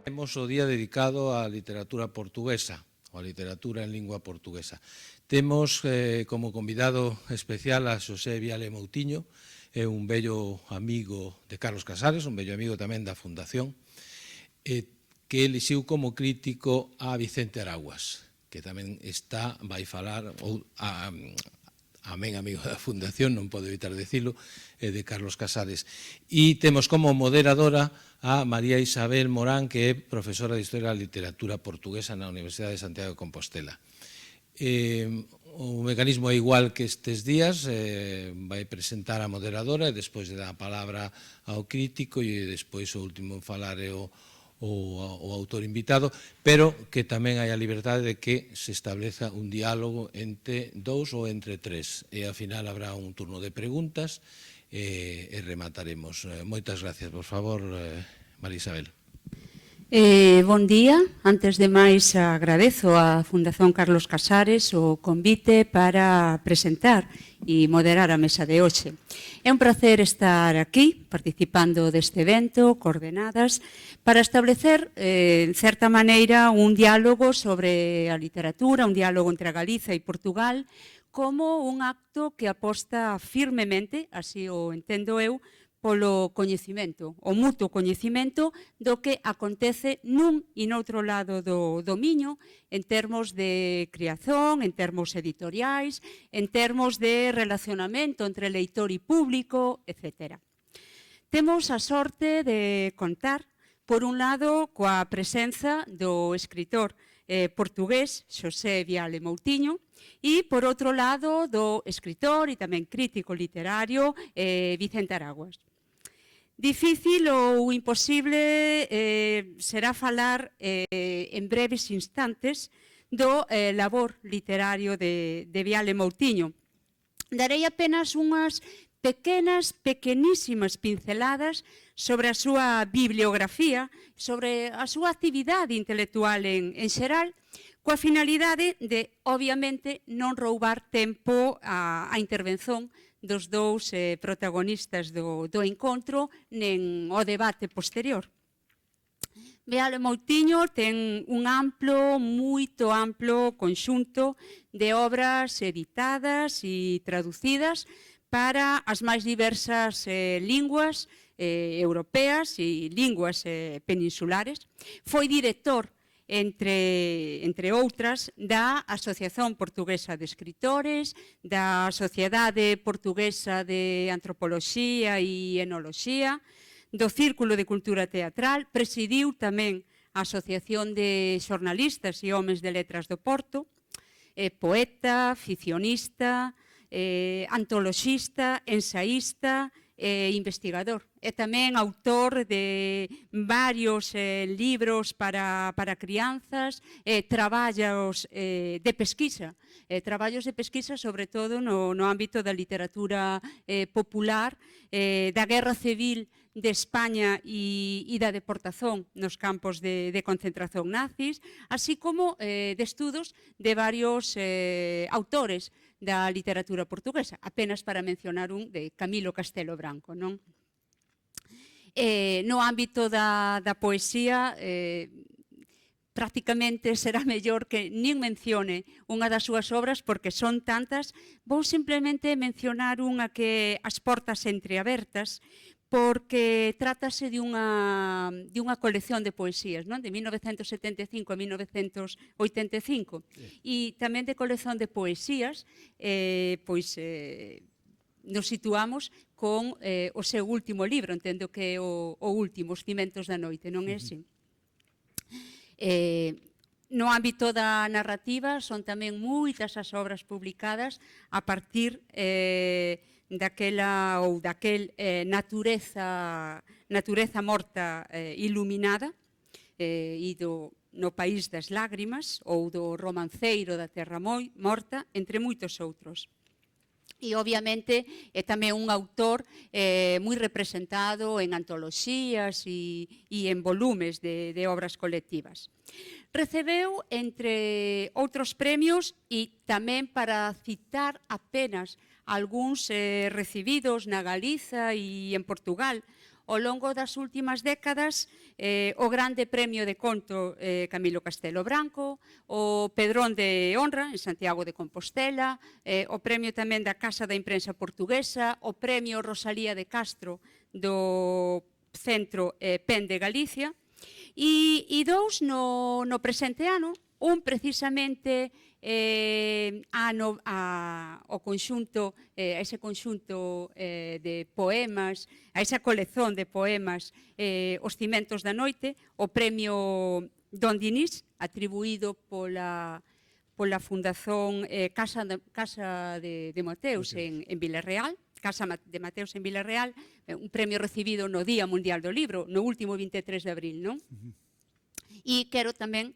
Temos o día dedicado á literatura portuguesa, ou a literatura en lingua portuguesa. Temos como convidado especial a Xosé Viale Moutiño, é un bello amigo de Carlos Casares, un bello amigo tamén da Fundación, que elixiu como crítico a Vicente Araguas, que tamén vai falar, amén amigo da Fundación, non podo evitar decirlo, de Carlos Casares. E temos como moderadora a María Isabel Morán, que é profesora de Historia da Literatura Portuguesa na Universidade de Santiago de Compostela. O mecanismo é igual que estes días, vai presentar a moderadora e despois de dar a palabra ao crítico e despois o último en falar é o autor invitado, pero que tamén hai a liberdade de que se estableza un diálogo entre dous ou entre tres. E ao final habrá un turno de preguntas e remataremos. Moitas gracias, por favor, María Isabel. Bon día. Antes de máis, agradezo á Fundación Carlos Casares o convite para presentar e moderar a mesa de hoxe. É un placer estar aquí, participando deste evento, coordenadas, para establecer, en certa maneira, un diálogo sobre a literatura, un diálogo entre Galiza e Portugal, como un acto que aposta firmemente, así o entendo eu, polo coñecimento, o mutuo coñecimento do que acontece nun e noutro lado do miño en termos de creación, en termos editoriais, en termos de relacionamento entre leitor e público, etc. Temos a sorte de contar, por un lado, coa presenza do escritor portugués Xosé Viale Moutiño e, por outro lado, do escritor e tamén crítico literario Vicente Araguas. Difícil ou imposible será falar en breves instantes do labor literario de Viale Moutiño. Darei apenas unhas pequenísimas pinceladas sobre a súa bibliografía, sobre a súa actividade intelectual en xeral, coa finalidade de, obviamente, non roubar tempo á intervención dos dous protagonistas do encontro nen o debate posterior. Viale Moutiño ten un moito amplo conxunto de obras editadas e traducidas para as máis diversas linguas europeas e linguas peninsulares. Foi director, entre outras, da Asociación Portuguesa de Escritores, da Sociedade Portuguesa de Antropoloxía e Enoloxía, do Círculo de Cultura Teatral, presidiu tamén a Asociación de Xornalistas e Homes de Letras do Porto, poeta, ficcionista, antoloxista, ensaísta e investigador. É tamén autor de varios libros para crianzas, traballos de pesquisa, sobre todo no ámbito da literatura popular, da Guerra Civil de España e da deportación nos campos de concentración nazis, así como de estudos de varios autores da literatura portuguesa, apenas para mencionar un de Camilo Castelo Branco, non? No ámbito da poesía, prácticamente será mellor que nin mencione unha das súas obras porque son tantas. Vou simplemente mencionar unha que As portas entreabertas, porque trátase de unha colección de poesías, non? De 1975 a 1985, e tamén de colección de poesías, nos situamos con o seu último libro, entendo que é o último, Os cimentos da noite, non é así? No ámbito da narrativa son tamén moitas as obras publicadas a partir daquel natureza morta iluminada e no País das Lágrimas ou do Romanceiro da Terra Morta, entre moitos outros. E, obviamente, é tamén un autor moi representado en antoloxías e en volumes de obras colectivas. Recebeu, entre outros premios, e tamén para citar apenas algúns recibidos na Galiza e en Portugal, ao longo das últimas décadas o Grande Premio de Conto Camilo Castelo Branco, o Pedrón de Honra en Santiago de Compostela, o premio tamén da Casa da Imprensa Portuguesa, o premio Rosalía de Castro do Centro PEN de Galicia, e dous no presente ano, un precisamente ao conxunto, a ese conxunto de poemas, a esa colección de poemas, Os Cimentos da Noite, o premio Don Dinís, atribuído pola Fundación Casa de Mateus en Vilarreal, Casa de Mateus en Vilarreal, un premio recibido no Día Mundial do Libro, no último 23 de abril, non? E quero tamén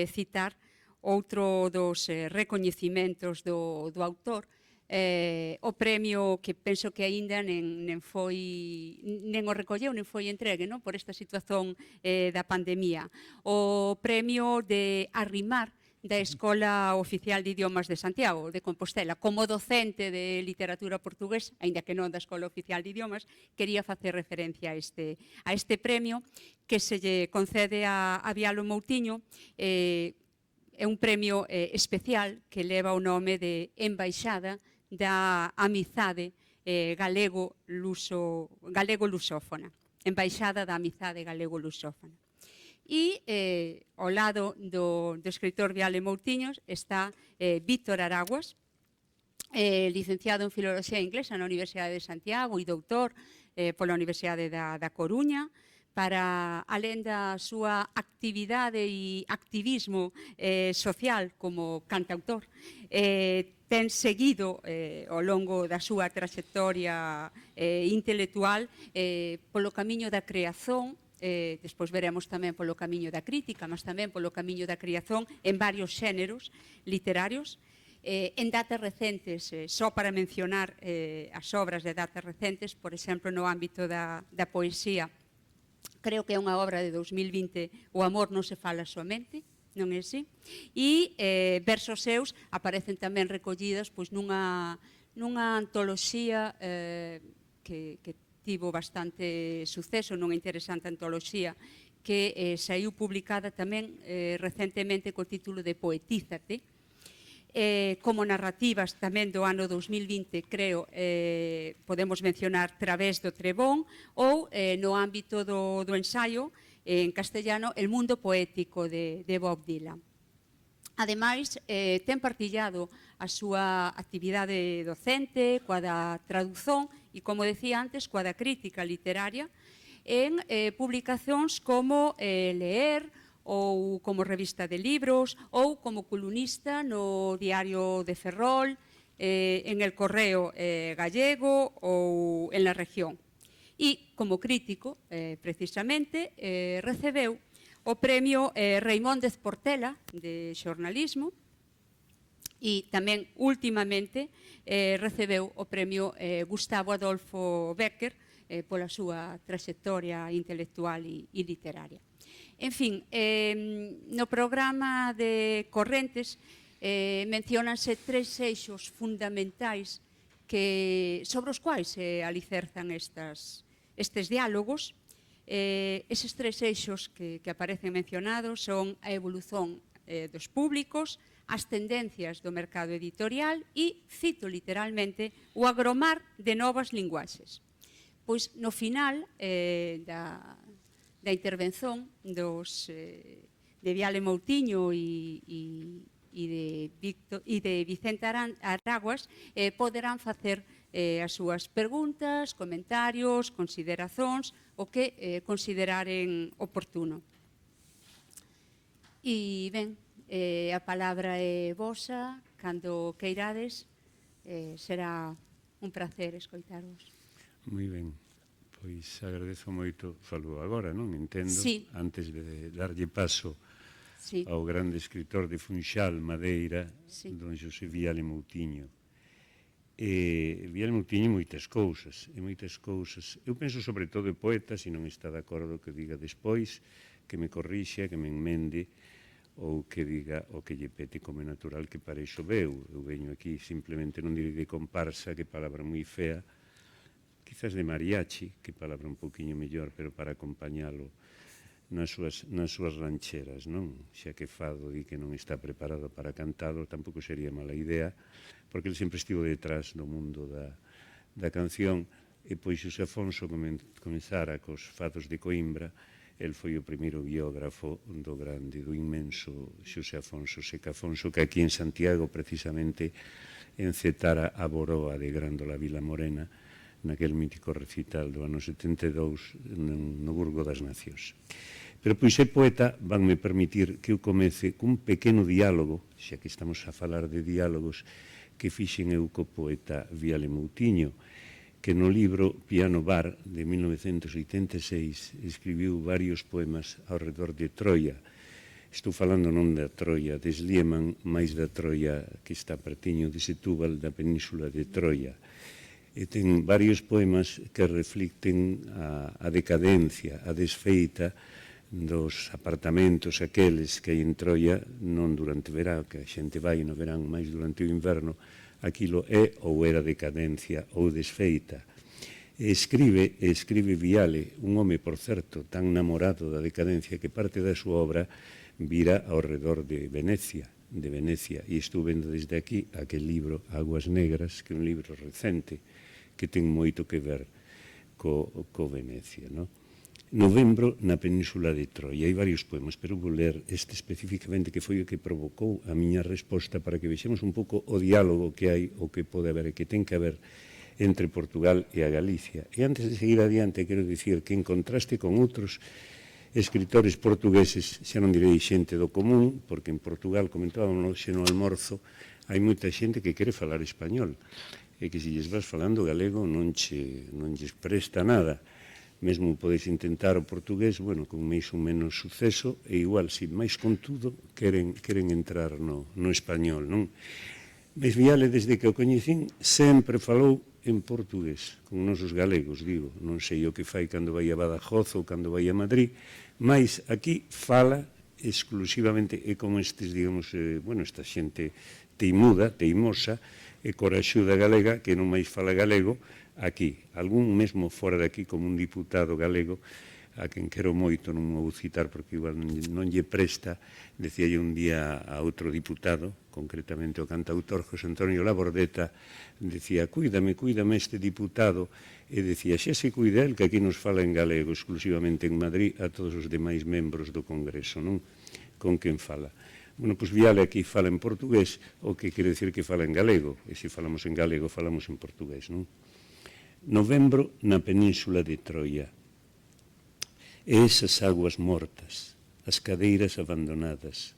citar outro dos recoñecimentos do autor, o premio que penso que aínda nen o recolleu, nen foi entregue, non? Por esta situación da pandemia. O premio de Arrimar, da Escola Oficial de Idiomas de Santiago, de Compostela. Como docente de literatura portuguesa, aínda que non da Escola Oficial de Idiomas, quería facer referencia a este premio que se lle concede a Vialo Moutiño. É un premio especial que leva o nome de Embaixada da Amizade galego-lusófona. Embaixada da Amizade galego-lusófona. E ao lado do escritor Viale Moutiños está Víctor Araguas, licenciado en Filoloxía Inglesa na Universidade de Santiago e doutor pola Universidade da Coruña, para, alén da súa actividade e activismo social como cantautor, ten seguido ao longo da súa trayectoria intelectual polo camiño da creación, despois veremos tamén polo camiño da crítica, mas tamén polo camiño da creación en varios xéneros literarios. En datas recentes, só para mencionar as obras de datas recentes, por exemplo, no ámbito da poesía, creo que é unha obra de 2020, O amor non se fala soamente, non é así? E versos seus aparecen tamén recollidas pois nunha antoloxía que tivo bastante suceso, nunha interesante antoloxía que saiu publicada tamén recentemente co título de Poetízate, como narrativas tamén do ano 2020, creo, podemos mencionar Través do Trebón ou no ámbito do ensaio en castellano El mundo poético de Bob Dylan. Ademais, ten partillado a súa actividade docente coa da tradución e, como decía antes, coa da crítica literaria en publicacións como Leer ou como revista de libros ou como columnista no Diario de Ferrol, en El Correo Gallego ou en La Región. E como crítico, precisamente, recebeu o premio Reimóndez Portela de xornalismo e tamén últimamente recebeu o premio Gustavo Adolfo Bécquer pola súa trayectoria intelectual e literaria. En fin, no programa de Correntes menciónanse tres eixos fundamentais sobre os quais se alicerzan estes diálogos. Eses tres eixos que aparecen mencionados son a evolución dos públicos, as tendencias do mercado editorial e, cito literalmente, o agromar de novas linguaxes. Pois no final da intervención de Viale Moutiño e de Vicente Araguas poderán facer as súas preguntas, comentarios, considerazóns, o que consideraren oportuno. E ben, a palabra é vosa, cando queirades, será un placer escoitarvos. Moi ben, pois agradezo moito, falo agora, non? Entendo, sí. Antes de darlle paso sí. ao grande escritor de Funchal, Madeira, sí. don Xosé Viale Moutiño. Viale Moutiño moitas cousas, eu penso sobre todo de poeta, se non está de acordo que diga despois, que me corrixa, que me enmende, ou que diga o que lle pete como natural que para iso veu. Eu veño aquí simplemente non direi de comparsa, que palabra moi fea, que quizás de mariachi, que palabra un poquinho mellor, pero para acompañalo nas súas rancheras, non? Xa que Fado di que non está preparado para cantalo, tampouco sería mala idea, porque ele sempre estivo detrás do mundo da canción, e pois Xosé Afonso comenzara cos fados de Coimbra. El foi o primeiro biógrafo do grande, do inmenso Xosé Afonso Seca Afonso, que aquí en Santiago precisamente encetara a boroa de Grándola Vila Morena naquel mítico recital do ano 72 no Burgo das Nacións. Pero pois é poeta, vanme permitir que eu comece cun pequeno diálogo, xa que estamos a falar de diálogos, que fixen eu co poeta Viale Moutiño, que no libro Piano Bar de 1986 escribiu varios poemas ao redor de Troia. Estou falando non da Troia de Slieman, mais da Troia que está pertiño de Setúbal, da península de Troia. E ten varios poemas que reflicten a decadencia, a desfeita dos apartamentos aqueles que hai en Troia, non durante o verán, que a xente vai no verán, máis durante o inverno, aquilo é ou era decadencia ou desfeita. E escribe Viale, un home, por certo, tan namorado da decadencia que parte da súa obra vira ao redor de Venecia, e estou vendo desde aquí aquel libro Aguas Negras, que é un libro recente que ten moito que ver co Venecia, non? Novembro na península de Troia. Hai varios poemas, pero vou ler este especificamente, que foi o que provocou a miña resposta, para que vexemos un pouco o diálogo que hai, o que pode haber e que ten que haber entre Portugal e a Galicia. E antes de seguir adiante, quero dicir que en contraste con outros escritores portugueses, xa non direi xente do común, porque en Portugal, comentábamos xe no almorzo, hai moita xente que quere falar español, e que se lles vas falando galego non lles presta nada. Mesmo podes intentar o portugués, bueno, con máis ou menos suceso, e igual, sin máis contudo, queren entrar no español, non? Mas Viale, desde que o coñecín, sempre falou en portugués, con nosos galegos, digo. Non sei o que fai cando vai a Badajoz ou cando vai a Madrid, mas aquí fala exclusivamente, e como estes, digamos, esta xente teimosa, e coraxuda galega, que non máis fala galego, aquí, algún mesmo fora de aquí, como un diputado galego, a quen quero moito, non vou citar porque igual non lle presta, decía un día a outro diputado, concretamente o cantautor José Antonio Labordeta, decía, cuídame este diputado, e decía, xa se cuida el, que aquí nos fala en galego, exclusivamente en Madrid, a todos os demais membros do Congreso, non? Con quen fala. Bueno, pois Viale aquí fala en portugués, o que quere decir que fala en galego, e se falamos en galego, falamos en portugués, non? Novembro na península de Troia. E esas aguas mortas, as cadeiras abandonadas,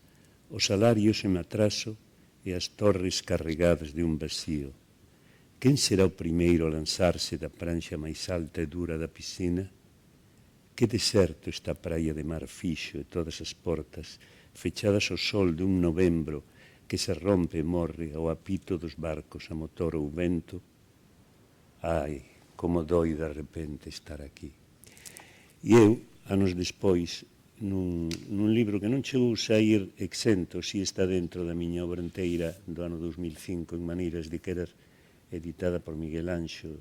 os salarios en atraso e as torres carregadas de un vacío. Quen será o primeiro a lanzarse da pranxa máis alta e dura da piscina? Que deserto esta praia de mar fixo e todas as portas fechadas ao sol dun novembro que se rompe e morre ao apito dos barcos a motor ou vento. Ai, como doi de repente estar aquí. E eu, anos despois, nun libro que non chegou a sair exento, si está dentro da miña obra inteira do ano 2005, en Maneiras de Querer, editada por Miguel Anxo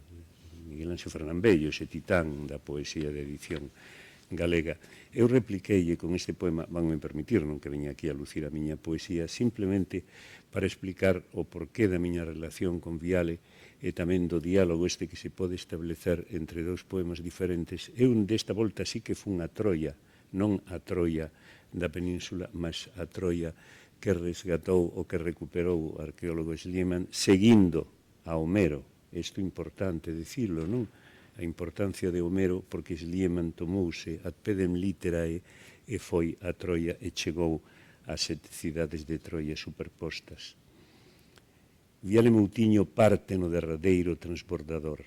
Fernambello, ese titán da poesía de edición galega. Eu repliqueille con este poema, vanme permitir, non que veña aquí a lucir a miña poesía, simplemente para explicar o porqué da miña relación con Viale e tamén do diálogo este que se pode establecer entre dous poemas diferentes. Eu desta volta sí que fun a Troia, non a Troia da península, mas a Troia que resgatou ou que recuperou o arqueólogo Schliemann seguindo a Homero. Isto é importante dicirlo, non? A importancia de Homero, porque Schliemann tomouse ad pedem literae e foi a Troia e chegou ás 7 cidades de Troia superpostas. Viale Moutiño parte no derradeiro transbordador.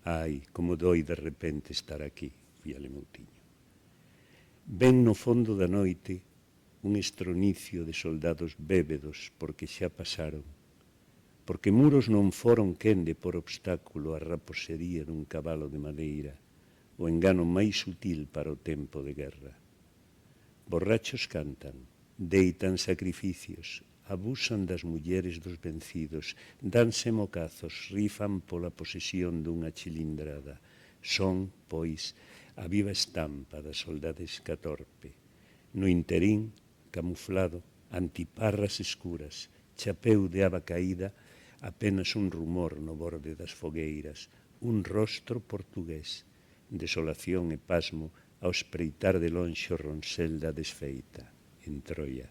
Ai, como doi de repente estar aquí, Viale Moutiño. Ven no fondo da noite un estronicio de soldados bébedos porque xa pasaron, porque muros non foron quende por obstáculo a raposería dun cabalo de madeira, o engano máis sutil para o tempo de guerra. Borrachos cantan, deitan sacrificios, abusan das mulleres dos vencidos, danse mocazos, rifan pola posesión dunha chilindrada. Son, pois, a viva estampa da soldades catorpe. No interín, camuflado, antiparras escuras, chapeu de aba caída, apenas un rumor no borde das fogueiras, un rostro portugués, desolación e pasmo ao espreitar de lonxe o ronsel da desfeita, en Troia.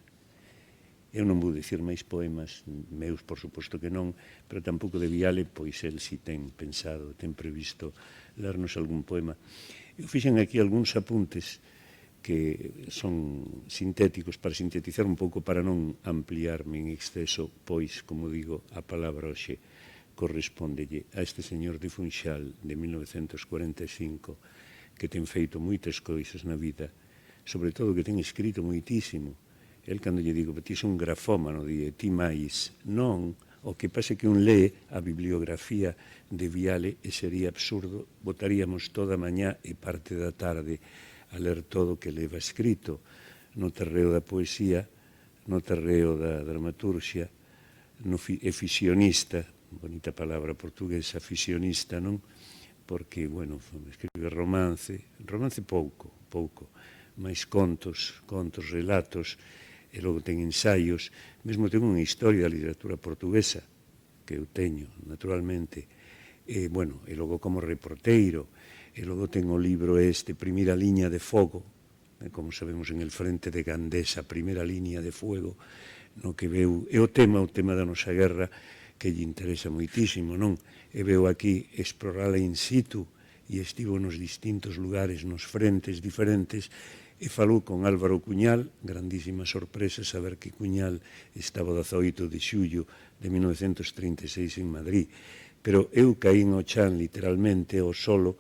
Eu non vou dicir máis poemas meus, por suposto que non, pero tampouco de Viale, pois el si ten pensado, ten previsto lernos algún poema. Eu fixen aquí algúns apuntes que son sintéticos para sintetizar un pouco, para non ampliarme en exceso, pois, como digo, a palabra hoxe correspondelle a este señor de Funchal de 1945, que ten feito moitas coisas na vida, sobre todo que ten escrito moitísimo. El, cando lle digo, ti son un grafómano, di, ti máis, non, o que pasa que un lee a bibliografía de Viale e sería absurdo, botaríamos toda a mañá e parte da tarde a ler todo o que leva escrito no terreo da poesía, no terreo da dramaturxia, é fisionista, bonita palabra portuguesa, fisionista, non? Porque, bueno, escribe romance pouco, máis contos, relatos, e logo ten ensaios, mesmo ten unha historia da literatura portuguesa, que eu teño, naturalmente, e, bueno, e logo como reporteiro, e logo ten o libro este, Primeira Liña de Fogo, como sabemos en el frente de Gandesa, Primeira Liña de Fuego, no que veu, é o tema da nosa guerra, que lle interesa moitísimo, non? E veu aquí explorala in situ, e estivo nos distintos lugares, nos frentes diferentes, e falou con Álvaro Cuñal, grandísima sorpresa saber que Cuñal estaba o 18 de xullo de 1936 en Madrid. Pero eu caín ao chan, literalmente, ao solo,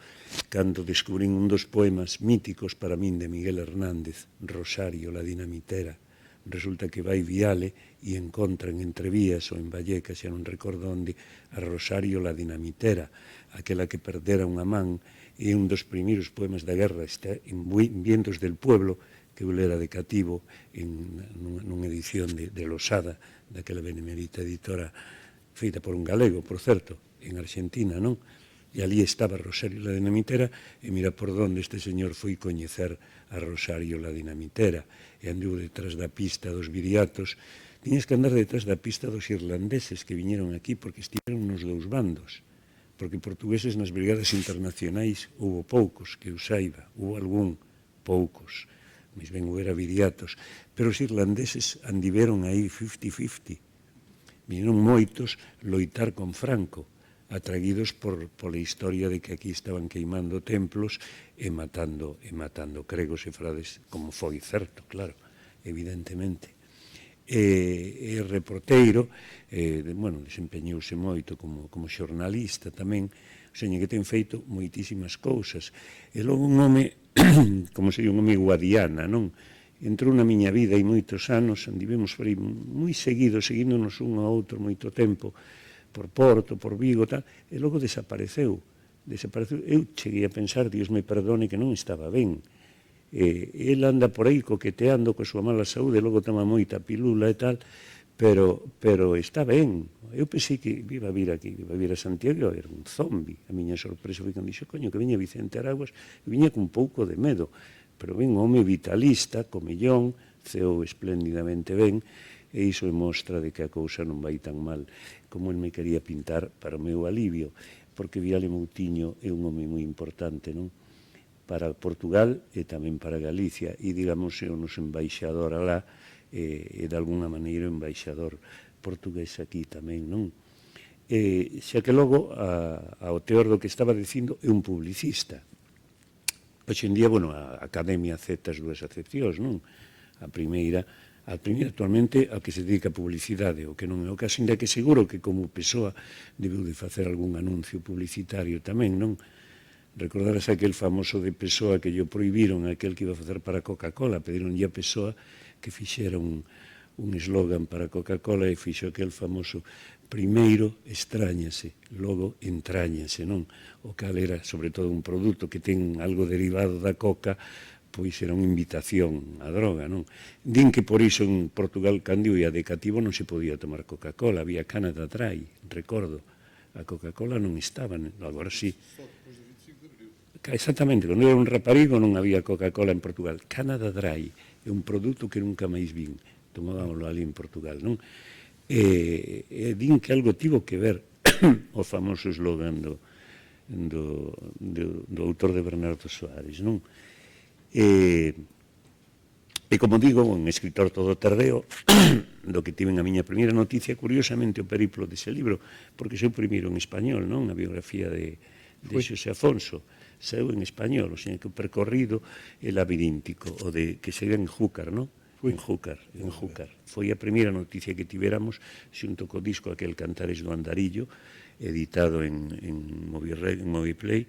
cando descubrín un dos poemas míticos para min de Miguel Hernández, Rosario, la dinamitera. Resulta que vai Viale e encontran entre vías ou en Vallecas, xa non recordo onde, a Rosario, la dinamitera, aquela que perdera unha man, e un dos primeiros poemas da guerra está en Vientos del Pueblo, que eu lera de cativo nunha edición de Losada, daquela benemérita editora feita por un galego, por certo, en Argentina, non? E ali estaba Rosario la Dinamitera, e mira por donde este señor foi coñecer a Rosario la Dinamitera, e andou detrás da pista dos viriatos. Tiñas que andar detrás da pista dos irlandeses que viñeron aquí, porque estiveron nos dous bandos, porque portugueses nas brigadas internacionais houve poucos, que eu saiba, houve algún, poucos, mas ben houbera viriatos, pero os irlandeses andiveron aí 50-50. Vinieron moitos loitar con Franco, atraídos pola historia de que aquí estaban queimando templos e matando cregos e frades, como foi certo, claro, evidentemente. E reporteiro, bueno, desempeñouse moito como xornalista tamén, o señor que ten feito moitísimas cousas. E logo un home, como sei, un home guadiana, non? Entrou na miña vida hai moitos anos, andivemos por aí moi seguidos, seguíndonos un ao outro moito tempo, por Porto, por Vigo, tal, e logo desapareceu. Eu cheguei a pensar, Dios me perdone, que non estaba ben. El anda por aí coqueteando coa súa mala saúde, logo toma moita pilula e tal, pero está ben. Eu pensei que iba a vir aquí, iba a vir a Santiago, era un zombi. A miña sorpresa foi cando dixo, coño, que veña Vicente Araguas, e viña con un pouco de medo, pero ben, home vitalista, comellón, ceou espléndidamente ben, e iso é mostra de que a cousa non vai tan mal como el me quería pintar para o meu alivio, porque Viale Moutiño é un home moi importante, non? Para Portugal e tamén para Galicia, e digamos é o noso embaixador alá, e de alguna maneira o embaixador portugués aquí tamén, non? Xa que logo, ao teor do que estaba dicindo, é un publicista. Hoxe en día, bueno, a Academia acepta as dúas acepcións, non? A primeira actualmente a que se dedica a publicidade, o que non é o caso, ainda que seguro que como Pessoa debeu de facer algún anuncio publicitario tamén, non? Recordarás aquel famoso de Pessoa que lle prohibiron, aquel que iba a facer para Coca-Cola, pedironlle a Pessoa que fixera un eslogan para Coca-Cola e fixo aquel famoso primeiro extrañase, logo entráñase, non? O cal era, sobre todo, un produto que ten algo derivado da coca, pois era unha invitación á droga, non? Din que por iso en Portugal, cando ia de cativo, non se podía tomar Coca-Cola, había Canada Dry, recordo. A Coca-Cola non estaba, agora sí. Exactamente, cando era un raparigo non había Coca-Cola en Portugal. Canada Dry é un produto que nunca máis vin, tomábamoslo ali en Portugal, non? E din que algo tivo que ver o famoso eslogan do autor de Bernardo Soares, non? E como digo, un escritor todoterreo do que tiven a miña primeira noticia, curiosamente o periplo dese libro, porque seu primeiro en español, non? A biografía de Xosé Afonso, seu en español, o sea, que o percorrido é labiríntico, o de que se ve en Júcar, non? En Júcar. Foi a primeira noticia que tiveramos xunto co disco aquel Cantares do Andarillo, editado en Moviplay,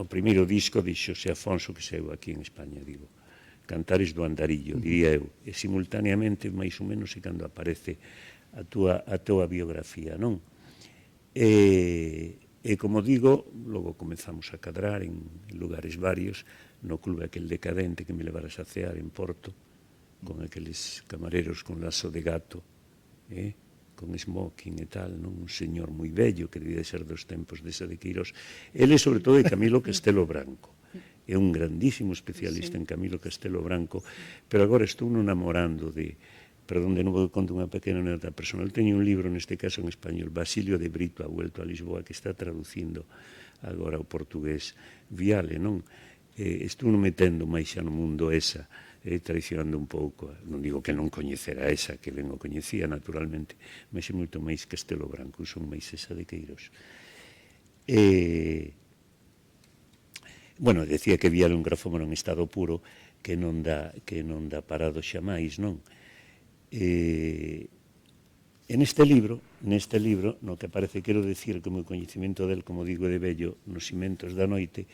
o primeiro disco de Xosé Afonso que saiu aquí en España, digo, Cantares do Andarillo, diría eu, e simultaneamente, máis ou menos, é cando aparece a tua biografía, non? E como digo, logo comezamos a cadrar en lugares varios, no clube aquel decadente que me levaras a cear en Porto, con aqueles camareros con lazo de gato, con smoking e tal, non? Un señor moi bello que debía ser dos tempos desa de Queiroz. Ele, sobre todo, de Camilo Castelo Branco. É un grandísimo especialista en Camilo Castelo Branco, pero agora estou namorando de, perdón, de novo conto unha pequena anécdota personal. Teño un libro, neste caso en español, Basilio de Brito ha vuelto a Lisboa, que está traducindo agora ao portugués Viale, non? Estou metendo máis xa no mundo esa, traicionando un pouco, non digo que non coñecera esa, que ben o coñecía naturalmente, mas é moito máis Castelo Branco, son máis esa de Queiroz. Bueno, decía que Viale un grafómano en estado puro que non dá parado xamais, non? En este libro, no que aparece, quero decir que o meu coñecimento del, como digo, de vello, nos cimentos da noite,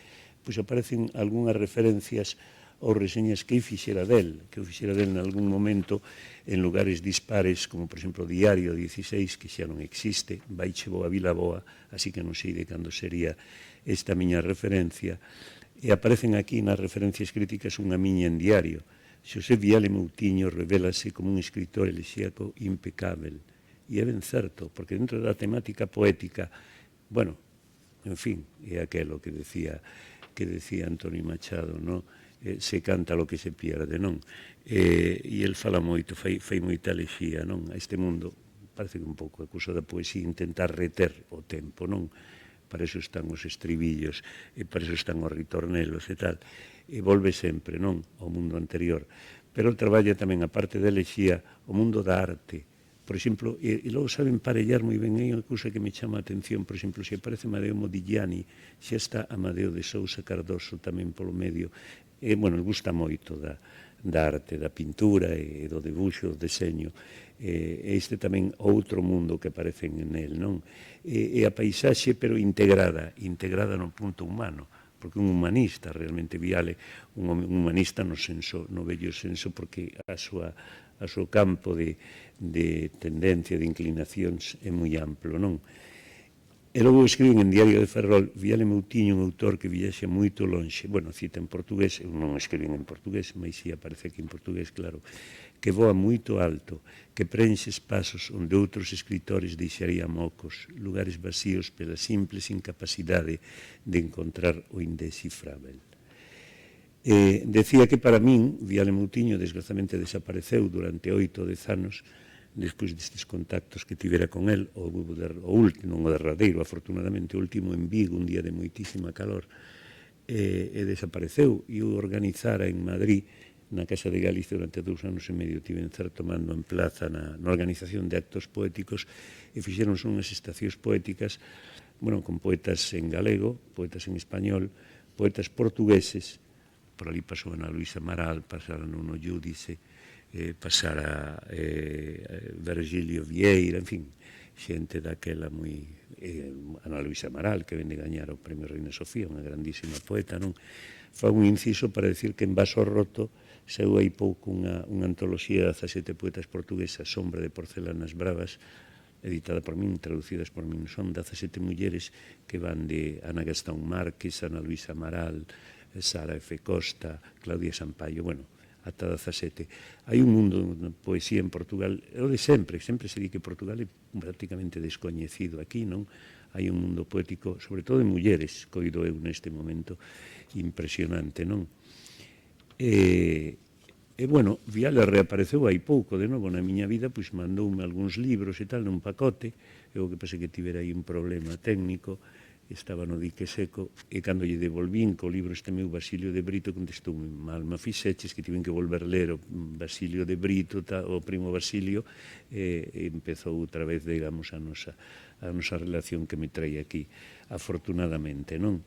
pois aparecen algunhas referencias ou reseñas que eu fixera del en algún momento en lugares dispares, como por exemplo Diario 16, que xa non existe, Vaiche boa Vila Boa, así que non sei de cando sería esta miña referencia, e aparecen aquí nas referencias críticas unha miña en Diario. Xosé Viale Moutiño revélase como un escritor elexíaco impecável, e é ben certo, porque dentro da temática poética, bueno, en fin, é aquelo que decía Antonio Machado, non? Se canta lo que se pierde, non? E el fala moito, fai moita elexía, non? A este mundo, parece que un pouco a cousa da poesía, intentar reter o tempo, non? Para iso están os estribillos, e para iso están os ritornelos e tal. E volve sempre, non? Ao mundo anterior. Pero traballa tamén, a parte da elexía, o mundo da arte. Por exemplo, e logo saben parellar moi ben, é unha cousa que me chama a atención, por exemplo, se aparece Amadeo Modigliani, xa está Amadeo de Sousa Cardoso tamén polo medio. Bueno, gusta moito da arte, da pintura e do debuxo, do deseño. Este tamén outro mundo que aparece en el, non? E a paisaxe, pero integrada no punto humano, porque un humanista, realmente Viale, un humanista no bello senso, porque a súa campo de tendencia, de inclinacións é moi amplo, non? E logo escriben en Diario de Ferrol, Viale Moutiño, un autor que viaxa moito lonxe, bueno, cita en portugués, eu non escriben en portugués, mas si aparece aquí en portugués, claro, que voa moito alto, que preenche espaços onde outros escritores deixarían mocos, lugares vacíos pela simples incapacidade de encontrar o indescifrável. Decía que para min, Viale Moutiño, desgrazamente desapareceu durante 8 ou 10 anos, despois destes contactos que tivera con el, o último, non o derradeiro, afortunadamente, o último en Vigo, un día de moitísima calor, e desapareceu, e o organizara en Madrid, na Casa de Galicia, durante 2 anos e medio, tiven certo mando en plaza na organización de actos poéticos, e fixeronse unhas estacións poéticas, bueno, con poetas en galego, poetas en español, poetas portugueses, por ali pasou Ana Luisa Amaral, pasara Nuno Giudice, pasara Virgilio Vieira, en fin, xente daquela moi... Ana Luisa Amaral, que vende gañar o Premio Reina Sofía, unha grandísima poeta, non? Fa un inciso para decir que en Vaso Roto saiu aí pouco unha antoloxía de 17 poetas portuguesas, Sombra de porcelanas bravas, editada por min, traducidas por min, son 17 mulleres que van de Ana Gastón Márquez, Ana Luisa Amaral, Sara F. Costa, Claudia Sampaio, bueno, ata 17. Hai un mundo de poesía en Portugal, é o de sempre se di que Portugal é prácticamente descoñecido aquí, non? Hai un mundo poético, sobre todo de mulleres, coido eu neste momento, impresionante, non? E bueno, Viale reapareceu hai pouco de novo na miña vida, pois mandoume algúns libros e tal nun pacote, eu que pensei que tivera aí un problema técnico, estaba no dique seco, e cando lle devolvín co libro este meu Basilio de Brito, contestoume, mal me fixeches, que tiven que volver ler o Basilio de Brito, o primo Basilio, e empezou outra vez, digamos, a nosa relación que me trae aquí, afortunadamente, non?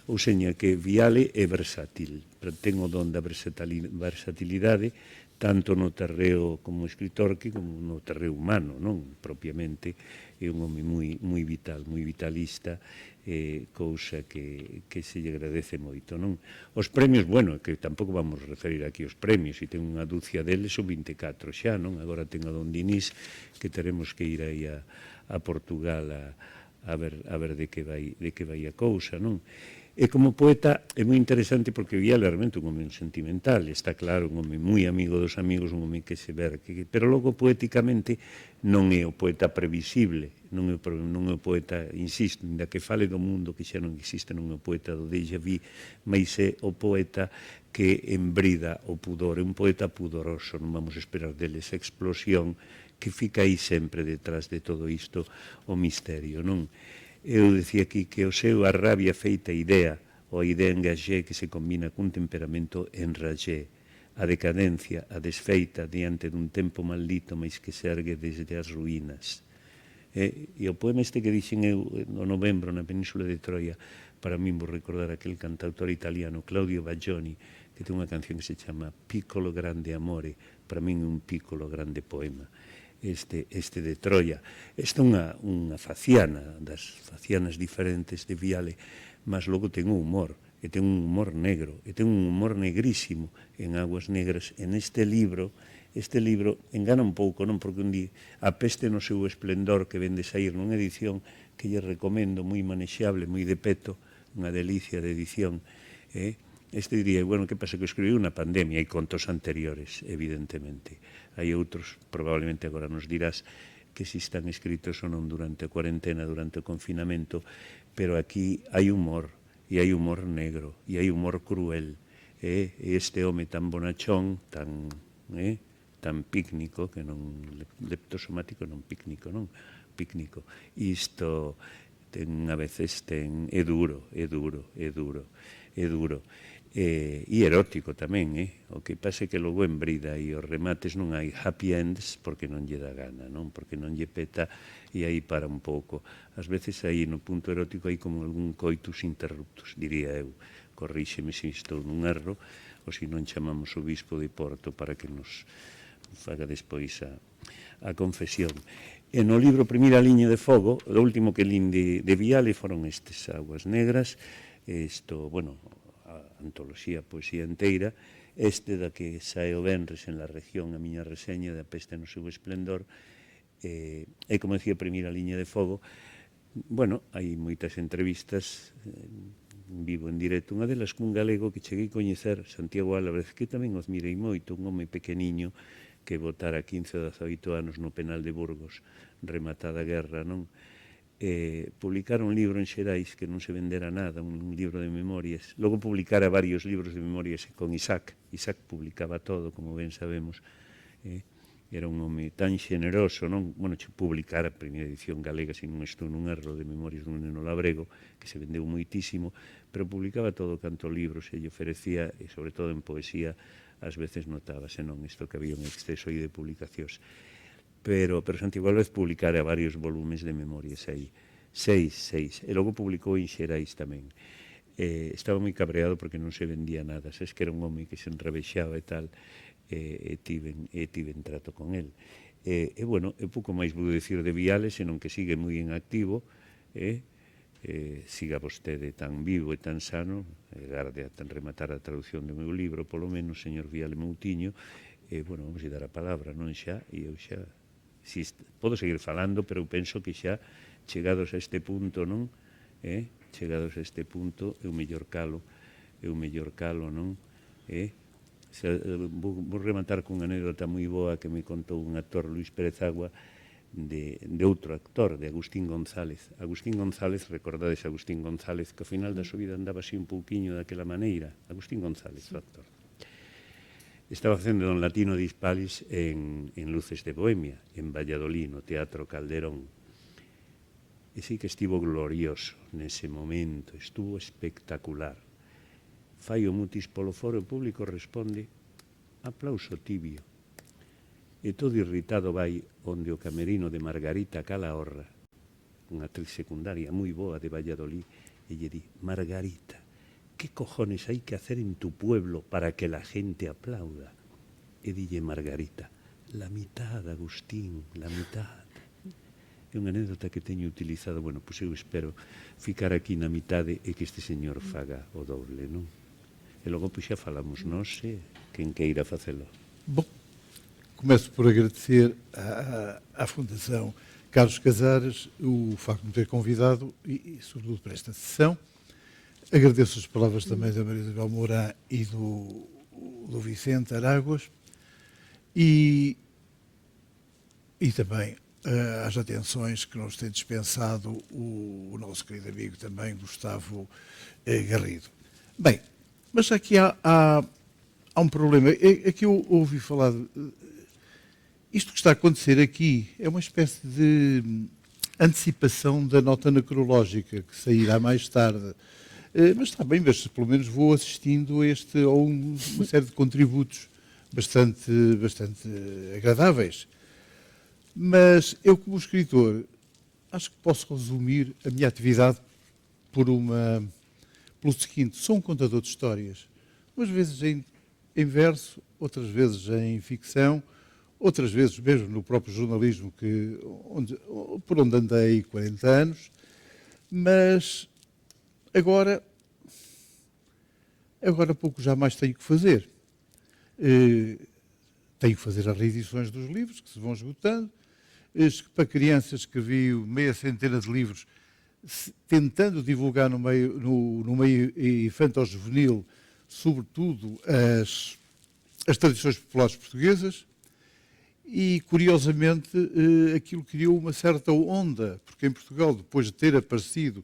Ou seña que Viale é versátil, ten o don da versatilidade, tanto no terreo como escritor que como no terreo humano, non? Propiamente é un home moi vital, moi vitalista, cousa que se lle agradece moito, non? Os premios, bueno, que tampouco vamos referir aquí os premios, e ten unha dúcia deles, son 24 xa, non? Agora ten a Don Dinís, que teremos que ir aí a Portugal a ver de que vai a cousa, non? E como poeta é moi interesante porque Viale é realmente un home sentimental, está claro, un home moi amigo dos amigos, un home que se verque, pero logo poéticamente non é o poeta previsible, non é o poeta, insisto, ainda que fale do mundo que xa non existe, non é o poeta do déjà vu, mas é o poeta que embrida o pudor, é un poeta pudoroso, non vamos esperar dele esa explosión que fica aí sempre detrás de todo isto o misterio, non? Eu decía aquí que o seu a rabia feita idea, ou a idea engagé que se combina cun temperamento enragé, a decadencia, a desfeita diante dun tempo maldito, mais que se ergue desde as ruínas. E o poema este que dixen eu no novembro na Península de Troia, para min vou recordar aquel cantautor italiano Claudio Baglioni, que ten unha canción que se chama Piccolo grande amore, para min é un piccolo grande poema. Este de Troia. Esta é unha faciana, das facianas diferentes de Viale, mas logo ten un humor, e ten un humor negro, e ten un humor negrísimo en Aguas Negras. En este libro engana un pouco, non? Porque un di A peste no seu esplendor, que vende sair nunha edición que lle recomendo, moi manexable, moi de peto, unha delicia de edición, Este diría, bueno, que pasa que escribiu na pandemia, hai contos anteriores, evidentemente. Hai outros, probablemente agora nos dirás, que si están escritos ou non durante a cuarentena, durante o confinamento, pero aquí hai humor, e hai humor negro, e hai humor cruel. E este home tan bonachón, tan pícnico, que non leptosomático, non pícnico, non? Pícnico. Isto a veces é duro. E erótico tamén, o que pasa é que logo embrida e os remates non hai happy ends porque non lle dá gana, non? Porque non lle peta e aí para un pouco. Ás veces aí no punto erótico hai como algún coitus interruptus, diría eu. Corríxeme se estou nun erro, ou se non chamamos o bispo de Porto para que nos faga despois a confesión. E no libro Primeira liña de fogo, o último que lín de Viale foron estes Aguas Negras, isto, bueno, antoloxía, poesía enteira, este da que sae o venres en La Región, a miña reseña da peste no seu esplendor, e como decía, Primeira liña de fogo, bueno, hai moitas entrevistas vivo en directo, unha delas cun galego que cheguei a coñecer, Santiago Álvarez, que tamén os mirei moito, un home pequeniño que votara 15 ou 18 anos no penal de Burgos, rematada a guerra, non? Publicara un libro en Xerais que non se vendera nada, un libro de memorias. Logo publicara varios libros de memorias con Isaac. Isaac publicaba todo, como ben sabemos. Era un home tan xeneroso, non? Bueno, publicara a primeira edición galega, se non estou nun erro, de Memorias dun neno labrego, que se vendeu moitísimo, pero publicaba todo canto libros e lle oferecía, e sobre todo en poesía, ás veces notábase, non? Isto que había un exceso aí de publicacións. Pero Santiago Álvarez publicara varios volumes de memorias aí, seis, e logo publicou en Xerais tamén. Estaba moi cabreado porque non se vendía nada, sabes que era un home que se enrevexaba e tal, e tiven trato con el. Bueno, é pouco máis vou dicir de Viale, senón que sigue moi en activo, siga vostede tan vivo e tan sano, garde a rematar a traducción do meu libro, polo menos, señor Viale Moutiño, bueno, vamos a dar a palabra, non xa, e eu xa podo seguir falando, pero eu penso que xa chegados a este punto, non? Chegados a este punto, é o mellor calo, é o mellor calo, non? Vou rematar con unha anécdota moi boa que me contou un actor, Luis Pérez Agua, de outro actor, de Agustín González. Agustín González, recordades Agustín González, que ao final da súa vida andaba así un pouquiño daquela maneira. Agustín González, o actor. Estaba facendo Don Latino de Hispalis en Luces de Bohemia, en Valladolid, no Teatro Calderón. E sí que estivo glorioso nese momento, estuvo espectacular. Fai o mutis polo foro, o público responde aplauso tibio. E todo irritado vai onde o camerino de Margarita Calahorra, unha actriz secundaria moi boa de Valladolid, e lle di: Margarita, ¿qué cojones hai que hacer en tu pueblo para que la gente aplauda? E dille Margarita: la mitad, Agustín, la mitad. É unha anécdota que teño utilizado, bueno, pois eu espero ficar aquí na mitade e que este señor faga o doble, non? E logo pois xa falamos nós, quen queira facelo. Bom, começo por agradecer à Fundação Carlos Casares o facto de me ter convidado e sobretudo para esta sessão. Agradeço as palavras também da Maria Isabel Mourão e do Vicente Aráguas e também às atenções que nos tem dispensado o nosso querido amigo também Gustavo Garrido. Bem, mas aqui há um problema. Aqui eu ouvi falar isto que está a acontecer aqui é uma espécie de antecipação da nota necrológica que sairá mais tarde. Mas está bem, mas pelo menos vou assistindo a uma série de contributos bastante agradáveis. Mas eu, como escritor, acho que posso resumir a minha atividade pelo seguinte: sou um contador de histórias, umas vezes em verso, outras vezes em ficção, outras vezes mesmo no próprio jornalismo, por onde andei 40 anos, mas agora pouco já mais tenho que fazer. Tenho que fazer as reedições dos livros, que se vão esgotando. Para crianças escrevi meia centena de livros, tentando divulgar no meio infanto-juvenil, sobretudo as tradições populares portuguesas. E, curiosamente, aquilo criou uma certa onda, porque em Portugal, depois de terem aparecido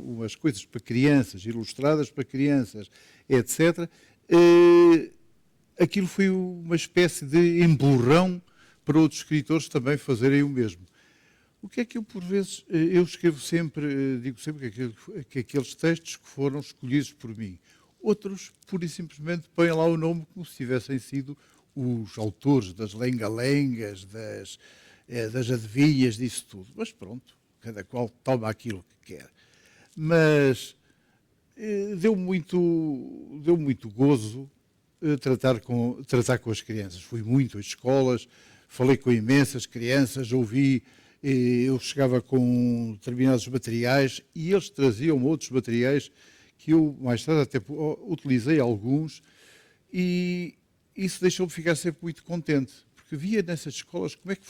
umas coisas para crianças, ilustradas para crianças, etc., aquilo foi uma espécie de empurrão para outros escritores também fazerem o mesmo. O que é que eu, por vezes, eu escrevo sempre, digo sempre que aqueles textos que foram escolhidos por mim. Outros, pura e simplesmente, põem lá o nome como se tivessem sido os autores das lenga-lengas, das adivinhas, disso tudo. Mas pronto, cada qual toma aquilo que quer. Mas deu muito gozo tratar com as crianças. Fui muito às escolas, falei com imensas crianças, eu chegava com determinados materiais e eles traziam outros materiais que eu mais tarde até utilizei alguns e isso deixou-me ficar sempre muito contente, porque via nessas escolas como é que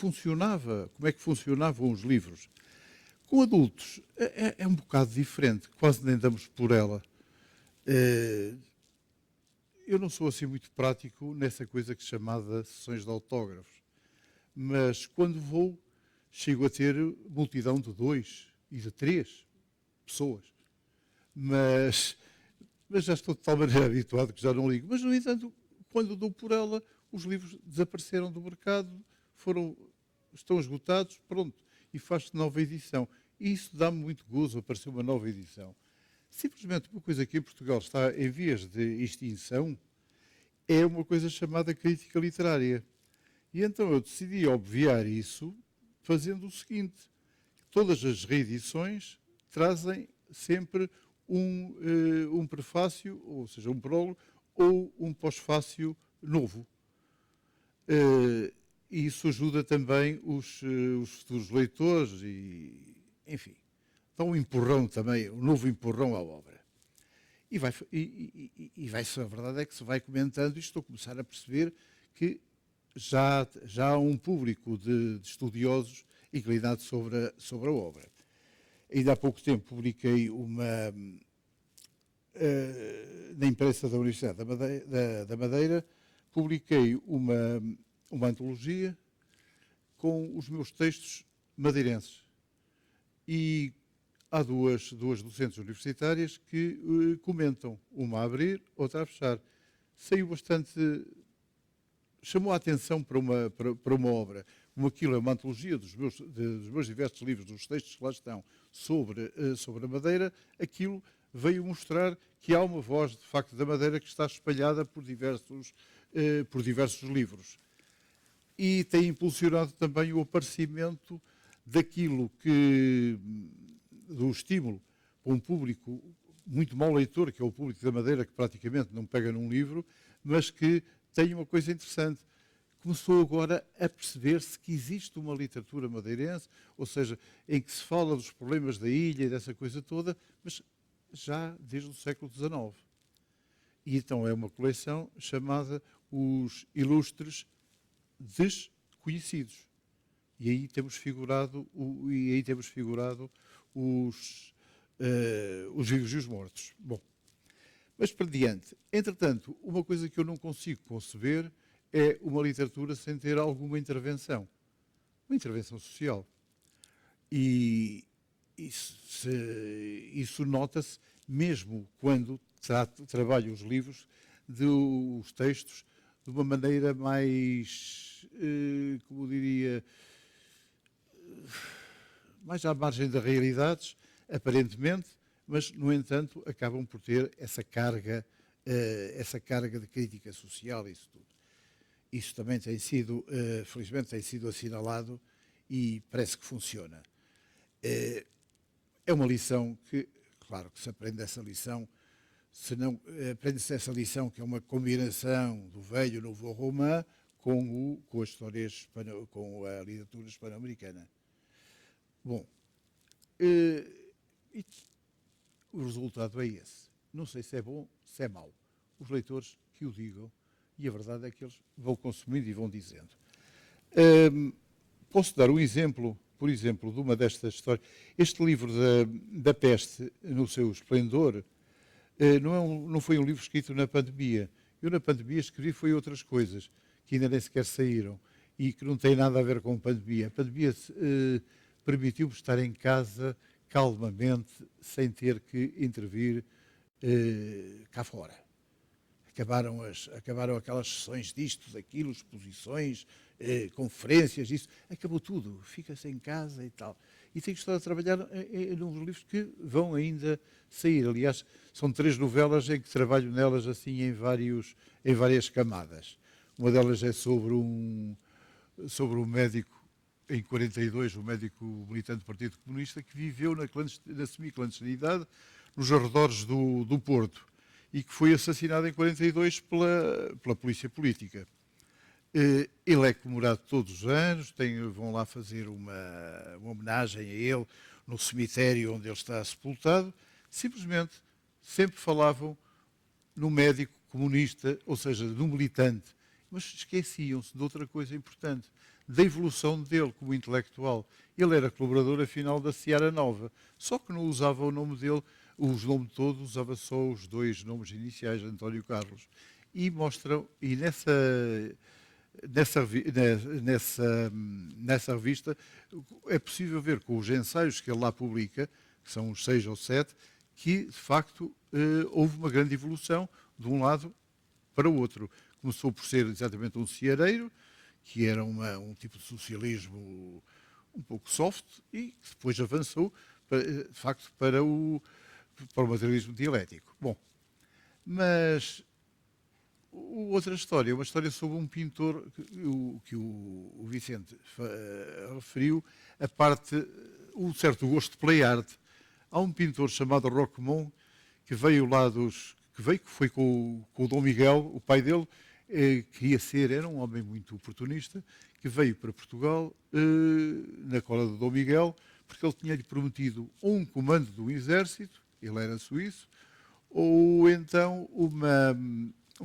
funcionavam os livros. Com adultos é um bocado diferente, quase nem damos por ela. Eu não sou assim muito prático nessa coisa que se chamada sessões de autógrafos, mas quando vou, chego a ter multidão de 2 e de 3 pessoas. Mas já estou de tal maneira habituado que já não ligo. Mas, no entanto, quando dou por ela, os livros desapareceram do mercado, estão esgotados, pronto, e faz-se nova edição. E isso dá-me muito gozo, aparecer uma nova edição. Simplesmente uma coisa que em Portugal está em vias de extinção é uma coisa chamada crítica literária. E então eu decidi obviar isso fazendo o seguinte: todas as reedições trazem sempre um prefácio, ou seja, um prólogo, ou um pós-fácio novo. E isso ajuda também os futuros leitores e, enfim, dá um empurrão também, um novo empurrão à obra. E a verdade é que se vai comentando e estou a começar a perceber que já há um público de estudiosos inclinado sobre a obra. Ainda há pouco tempo publiquei na imprensa da Universidade da Madeira, publiquei uma antologia com os meus textos madeirenses. E há duas docentes universitárias que comentam, uma a abrir, outra a fechar. Saiu bastante... chamou a atenção para uma obra. Como aquilo é uma antologia dos meus diversos livros, dos textos que lá estão sobre a Madeira, aquilo veio mostrar que há uma voz, de facto, da Madeira que está espalhada por diversos livros. E tem impulsionado também o aparecimento daquilo do estímulo para um público muito mau leitor, que é o público da Madeira, que praticamente não pega num livro, mas que tem uma coisa interessante. Começou agora a perceber-se que existe uma literatura madeirense, ou seja, em que se fala dos problemas da ilha e dessa coisa toda, mas já desde o século XIX. E então é uma coleção chamada Os Ilustres Desconhecidos. E aí temos figurado os vivos e os mortos. Bom, mas para diante. Entretanto, uma coisa que eu não consigo conceber é uma literatura sem ter alguma intervenção. Uma intervenção social. E isso nota-se mesmo quando trabalho os livros, os textos, de uma maneira mais, como diria, mais à margem das realidades, aparentemente, mas, no entanto, acabam por ter essa carga de crítica social e isso tudo. Isso também tem sido, felizmente, tem sido assinalado e parece que funciona. É uma lição que, claro que se aprende essa lição, se não aprende-se essa lição, que é uma combinação do velho novo romã com a literatura hispano-americana. Bom, o resultado é esse. Não sei se é bom, se é mau. Os leitores que o digam, e a verdade é que eles vão consumindo e vão dizendo. Posso dar um exemplo, por exemplo, de uma destas histórias. Este livro da peste no seu esplendor não foi um livro escrito na pandemia. Eu na pandemia escrevi foi outras coisas que ainda nem sequer saíram e que não têm nada a ver com a pandemia. A pandemia permitiu-me estar em casa calmamente, sem ter que intervir cá fora. Acabaram aquelas sessões disto, daquilo, exposições, conferências, isso. Acabou tudo. Fica-se em casa e tal. E tenho estado a trabalhar nos livros que vão ainda sair. Aliás, são 3 novelas em que trabalho nelas assim em várias camadas. Uma delas é sobre um médico, em 42, um médico militante do Partido Comunista, que viveu na semi-clandestinidade nos arredores do Porto e que foi assassinado em 42 pela polícia política. Ele é comemorado todos os anos, vão lá fazer uma homenagem a ele no cemitério onde ele está sepultado. Simplesmente, sempre falavam no médico comunista, ou seja, no militante, mas esqueciam-se de outra coisa importante, da evolução dele como intelectual. Ele era colaborador, afinal, da Seara Nova, só que não usava o nome dele, os nomes todos, usava só os 2 nomes iniciais, António Carlos. E mostram, e nessa revista é possível ver com os ensaios que ele lá publica, que são uns 6 ou 7, que de facto houve uma grande evolução de um lado para o outro. Começou por ser exatamente um ceareiro, que era um tipo de socialismo um pouco soft, e que depois avançou, de facto, para o materialismo dialético. Bom, mas outra história, uma história sobre um pintor que o Vicente referiu, um certo gosto de play art. Há um pintor chamado Roquemont, que foi com o Dom Miguel, o pai dele, era um homem muito oportunista, que veio para Portugal na cola do Dom Miguel, porque ele tinha-lhe prometido um comando do exército, ele era suíço, ou então uma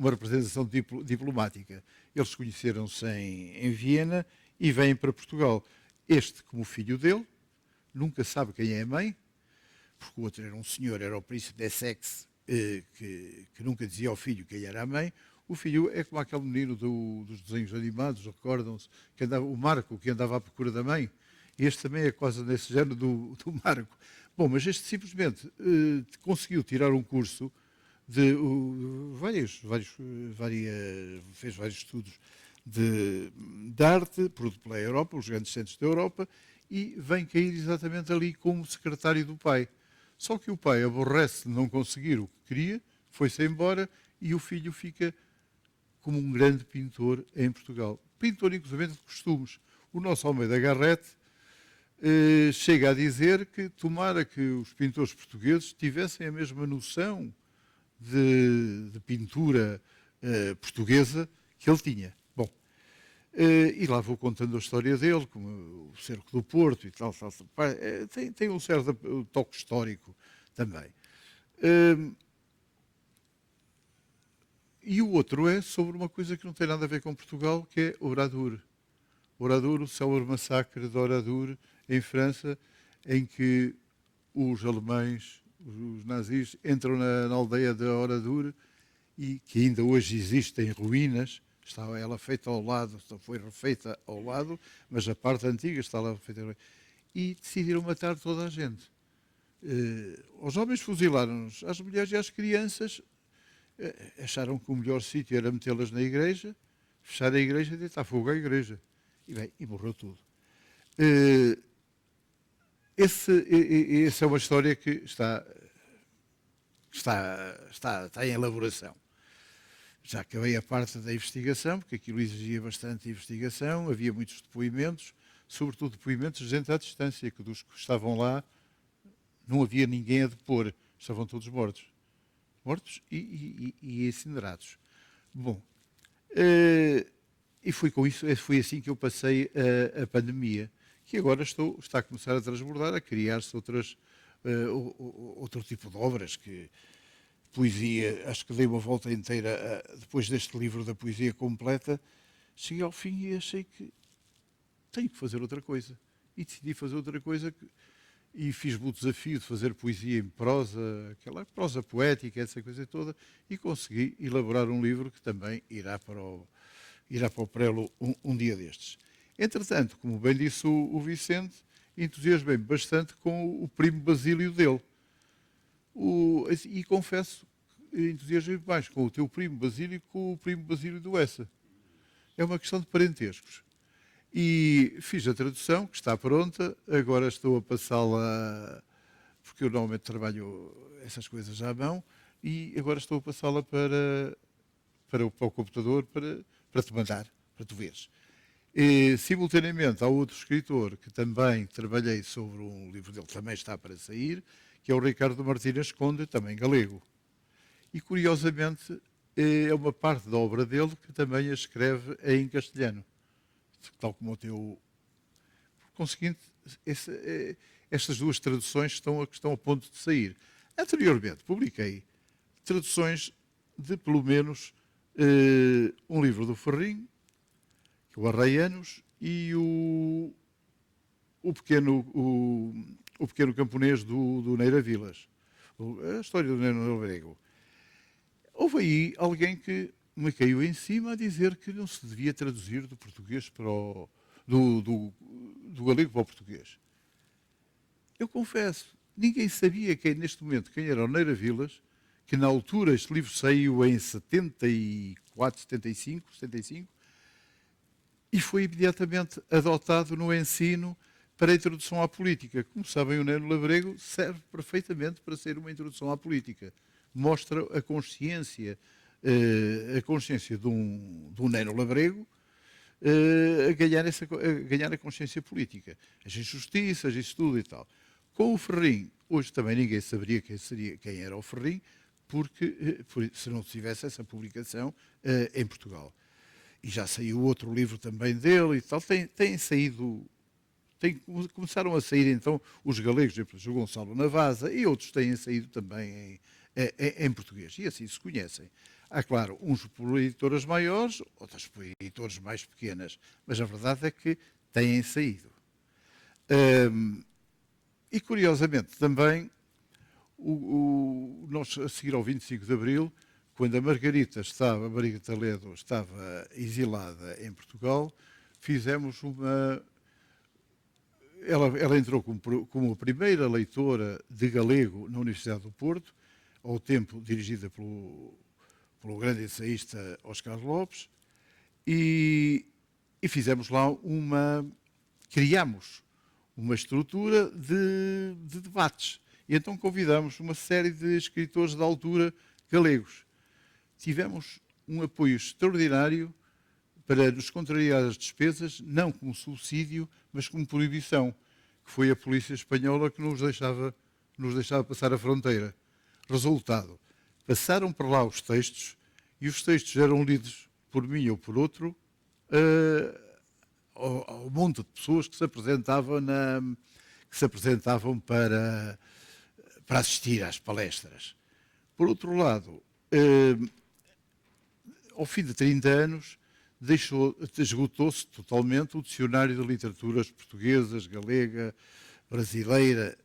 representação diplomática. Eles conheceram-se em Viena e vêm para Portugal. Este, como filho dele, nunca sabe quem é a mãe, porque o outro era um senhor, era o príncipe de Essex, que nunca dizia ao filho quem era a mãe. O filho é como aquele menino dos desenhos animados, recordam-se, o Marco, que andava à procura da mãe. Este também é quase nesse género do Marco. Bom, mas este simplesmente conseguiu tirar um curso fez vários estudos de arte pela Europa, os grandes centros da Europa, e vem cair exatamente ali como secretário do pai. Só que o pai aborrece de não conseguir o que queria, foi-se embora e o filho fica como um grande pintor em Portugal. Pintor, inclusive, de costumes. O nosso Almeida Garrett chega a dizer que tomara que os pintores portugueses tivessem a mesma noção de pintura portuguesa que ele tinha. Bom, e lá vou contando a história dele, como o Cerco do Porto e tal. Tem um certo toque histórico também. E o outro é sobre uma coisa que não tem nada a ver com Portugal, que é Oradour. Oradour, o célebre massacre de Oradour, em França, em que os alemães, os nazis, entram na aldeia de Oradour, e que ainda hoje existe em ruínas. Está ela feita ao lado, foi refeita ao lado, mas a parte antiga está lá feita. E decidiram matar toda a gente. Os homens fuzilaram-nos, as mulheres e as crianças acharam que o melhor sítio era metê-las na igreja, fechar a igreja e deitar fogo à igreja. E morreu tudo. Essa é uma história que está em elaboração. Já acabei a parte da investigação, porque aquilo exigia bastante investigação, havia muitos depoimentos, sobretudo depoimentos de gente à distância, que dos que estavam lá não havia ninguém a depor, estavam todos mortos. Mortos e incinerados. Bom, e foi com isso, foi assim que eu passei a pandemia, que agora está a começar a transbordar, a criar-se outro tipo de obras, que poesia, acho que dei uma volta inteira, depois deste livro da poesia completa, cheguei ao fim e achei que tenho que fazer outra coisa. E decidi fazer outra coisa, e fiz-me o desafio de fazer poesia em prosa, aquela prosa poética, essa coisa toda, e consegui elaborar um livro que também irá para o prelo um dia destes. Entretanto, como bem disse o Vicente, entusiasmei-me bastante com o primo Basílio dele. E confesso que entusiasmei-me mais com o teu primo Basílio que com o primo Basílio do Essa. É uma questão de parentescos. E fiz a tradução, que está pronta, agora estou a passá-la, porque eu normalmente trabalho essas coisas à mão, e agora estou a passá-la para o computador para te mandar, para tu veres. E, simultaneamente, há outro escritor que também trabalhei sobre um livro dele, também está para sair, que é o Ricardo Martínez Conde, também galego. E, curiosamente, é uma parte da obra dele que também a escreve em castelhano, tal como o teu. Por conseguinte, estas duas traduções estão a ponto de sair. Anteriormente, publiquei traduções de, pelo menos, um livro do Ferrinho, o Arraianos, e o pequeno camponês do Neira Vilas. A história do Neira Labrego. Houve aí alguém que me caiu em cima a dizer que não se devia traduzir do português do galego para o português. Eu confesso, ninguém sabia neste momento quem era o Neira Vilas, que na altura este livro saiu em 74, 75, e foi imediatamente adotado no ensino para a introdução à política. Como sabem, o Neira Labrego serve perfeitamente para ser uma introdução à política. Mostra a consciência de um Neira Labrego a ganhar a consciência política. As injustiças, isso tudo e tal. Com o Ferrinho, hoje também ninguém saberia quem era o Ferrinho, porque se não tivesse essa publicação em Portugal. E já saiu outro livro também dele e tal. Começaram a sair então os galegos, por exemplo, o Gonçalo Navasa, e outros têm saído também em português. E assim se conhecem. Há, claro, uns por editoras maiores, outras por editoras mais pequenas, mas a verdade é que têm saído. E, curiosamente, também nós, a seguir ao 25 de Abril, quando a Margarita Ledo estava exilada em Portugal, fizemos uma... Ela entrou como a primeira leitora de galego na Universidade do Porto, ao tempo dirigida pelo grande ensaísta Oscar Lopes, e fizemos lá criamos uma estrutura de debates. E então convidamos uma série de escritores da altura galegos. Tivemos um apoio extraordinário para nos contrariar as despesas, não como subsídio, mas como proibição, que foi a polícia espanhola que nos deixava passar a fronteira. Resultado, passaram para lá os textos, e os textos eram lidos por mim ou por outro, ao monte de pessoas que se apresentavam para assistir às palestras. Por outro lado, ao fim de 30 anos, esgotou-se totalmente o dicionário de literaturas portuguesas, galega, brasileira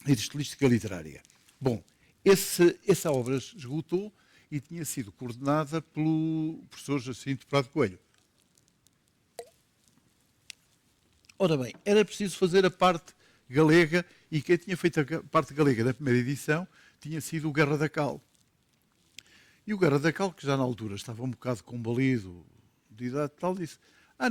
e de estilística literária. Bom, essa obra esgotou e tinha sido coordenada pelo professor Jacinto Prado Coelho. Ora bem, era preciso fazer a parte galega, e quem tinha feito a parte galega na primeira edição tinha sido o Guerra da Cal. E o Guerra da Cal, que já na altura estava um bocado combalido de idade tal, disse: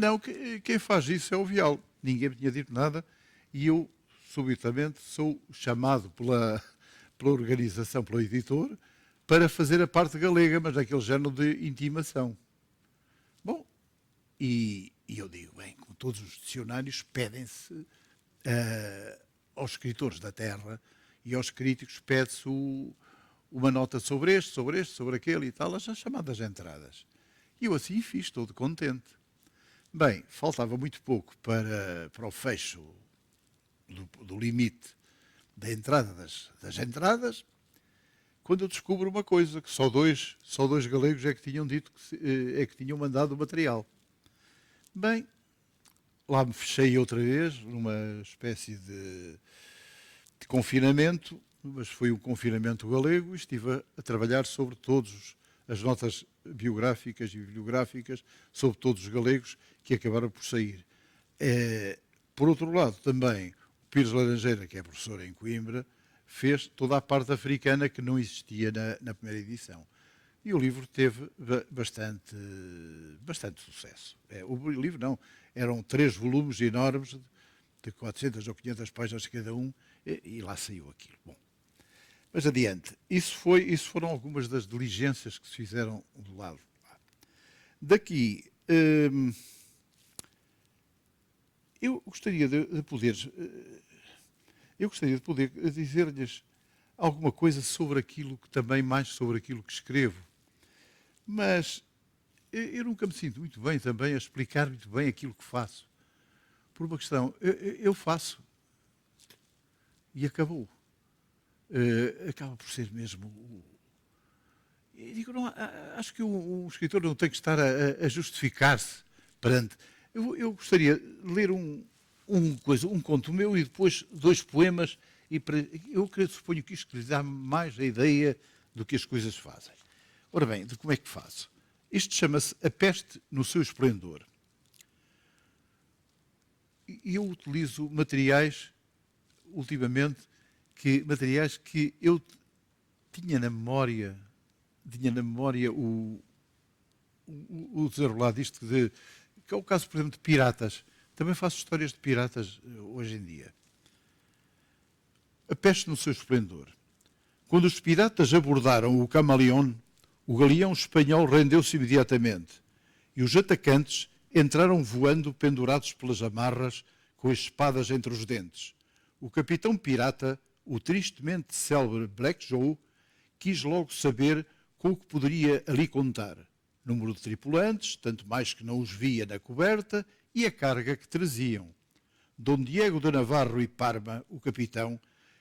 não, quem faz isso é o Vial. Ninguém me tinha dito nada, e eu, subitamente, sou chamado pela organização, pelo editor, para fazer a parte galega, mas naquele género de intimação. Bom, e eu digo, bem, como todos os dicionários, pedem-se aos escritores da terra e aos críticos, pede-se uma nota sobre este, sobre aquele e tal, as chamadas entradas. E eu assim fiz, todo contente. Bem, faltava muito pouco para o fecho do limite da entrada das entradas, quando eu descubro uma coisa, que só dois galegos é que tinham dito que tinham mandado o material. Bem, lá me fechei outra vez, numa espécie de confinamento, mas foi um confinamento galego, e estive a trabalhar sobre todas as notas biográficas e bibliográficas, sobre todos os galegos que acabaram por sair. Por outro lado, também, o Pires Laranjeira, que é professor em Coimbra, fez toda a parte africana que não existia na primeira edição. E o livro teve bastante sucesso. O livro não, eram 3 volumes enormes, de 400 ou 500 páginas cada um, e lá saiu aquilo. Bom, mas adiante. Isso foram algumas das diligências que se fizeram do lado. Daqui, eu gostaria de poder dizer-lhes alguma coisa sobre aquilo sobre aquilo que escrevo. Mas eu nunca me sinto muito bem também a explicar muito bem aquilo que faço. Por uma questão, eu faço e acabou. Acaba por ser mesmo... Eu digo, não, acho que um escritor não tem que estar a justificar-se perante... Eu gostaria de ler um conto meu e depois 2 poemas, eu suponho que isto lhe dá mais a ideia do que as coisas fazem. Ora bem, de como é que faço? Isto chama-se A Peste no seu Esplendor. E eu utilizo materiais, ultimamente, materiais que eu tinha na memória o desenrolar disto, que é o caso, por exemplo, de piratas. Também faço histórias de piratas hoje em dia. A Peste no seu Esplendor. Quando os piratas abordaram o Camaleón, o galeão espanhol rendeu-se imediatamente e os atacantes entraram voando pendurados pelas amarras com as espadas entre os dentes. O capitão pirata, o tristemente célebre Black Joe, quis logo saber com o que poderia ali contar. Número de tripulantes, tanto mais que não os via na coberta, e a carga que traziam. Dom Diego de Navarro e Parma, o capitão,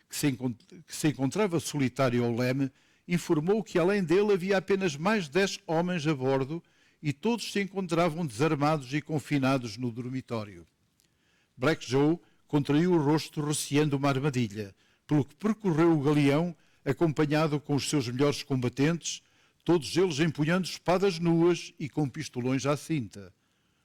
que se encontrava solitário ao leme, informou que além dele havia apenas mais 10 homens a bordo e todos se encontravam desarmados e confinados no dormitório. Black Joe contraiu o rosto receando uma armadilha, pelo que percorreu o galeão, acompanhado com os seus melhores combatentes, todos eles empunhando espadas nuas e com pistolões à cinta.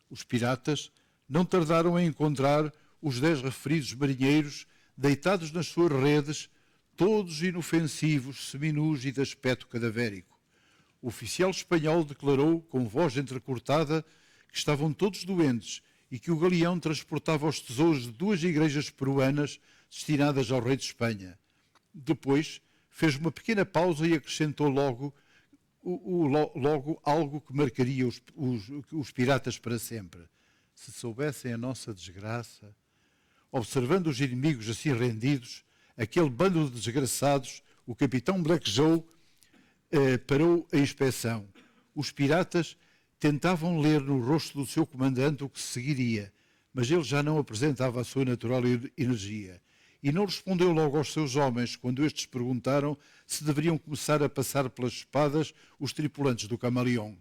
Os piratas não tardaram em encontrar os 10 referidos marinheiros deitados nas suas redes, todos inofensivos, seminus e de aspecto cadavérico. O oficial espanhol declarou, com voz entrecortada, que estavam todos doentes e que o galeão transportava os tesouros de 2 igrejas peruanas destinadas ao rei de Espanha. Depois fez uma pequena pausa e acrescentou logo algo que marcaria os piratas para sempre. Se soubessem a nossa desgraça, observando os inimigos assim rendidos, aquele bando de desgraçados, o capitão Black Joe parou a inspeção. Os piratas tentavam ler no rosto do seu comandante o que se seguiria, mas ele já não apresentava a sua natural energia. E não respondeu logo aos seus homens quando estes perguntaram se deveriam começar a passar pelas espadas os tripulantes do camaleão.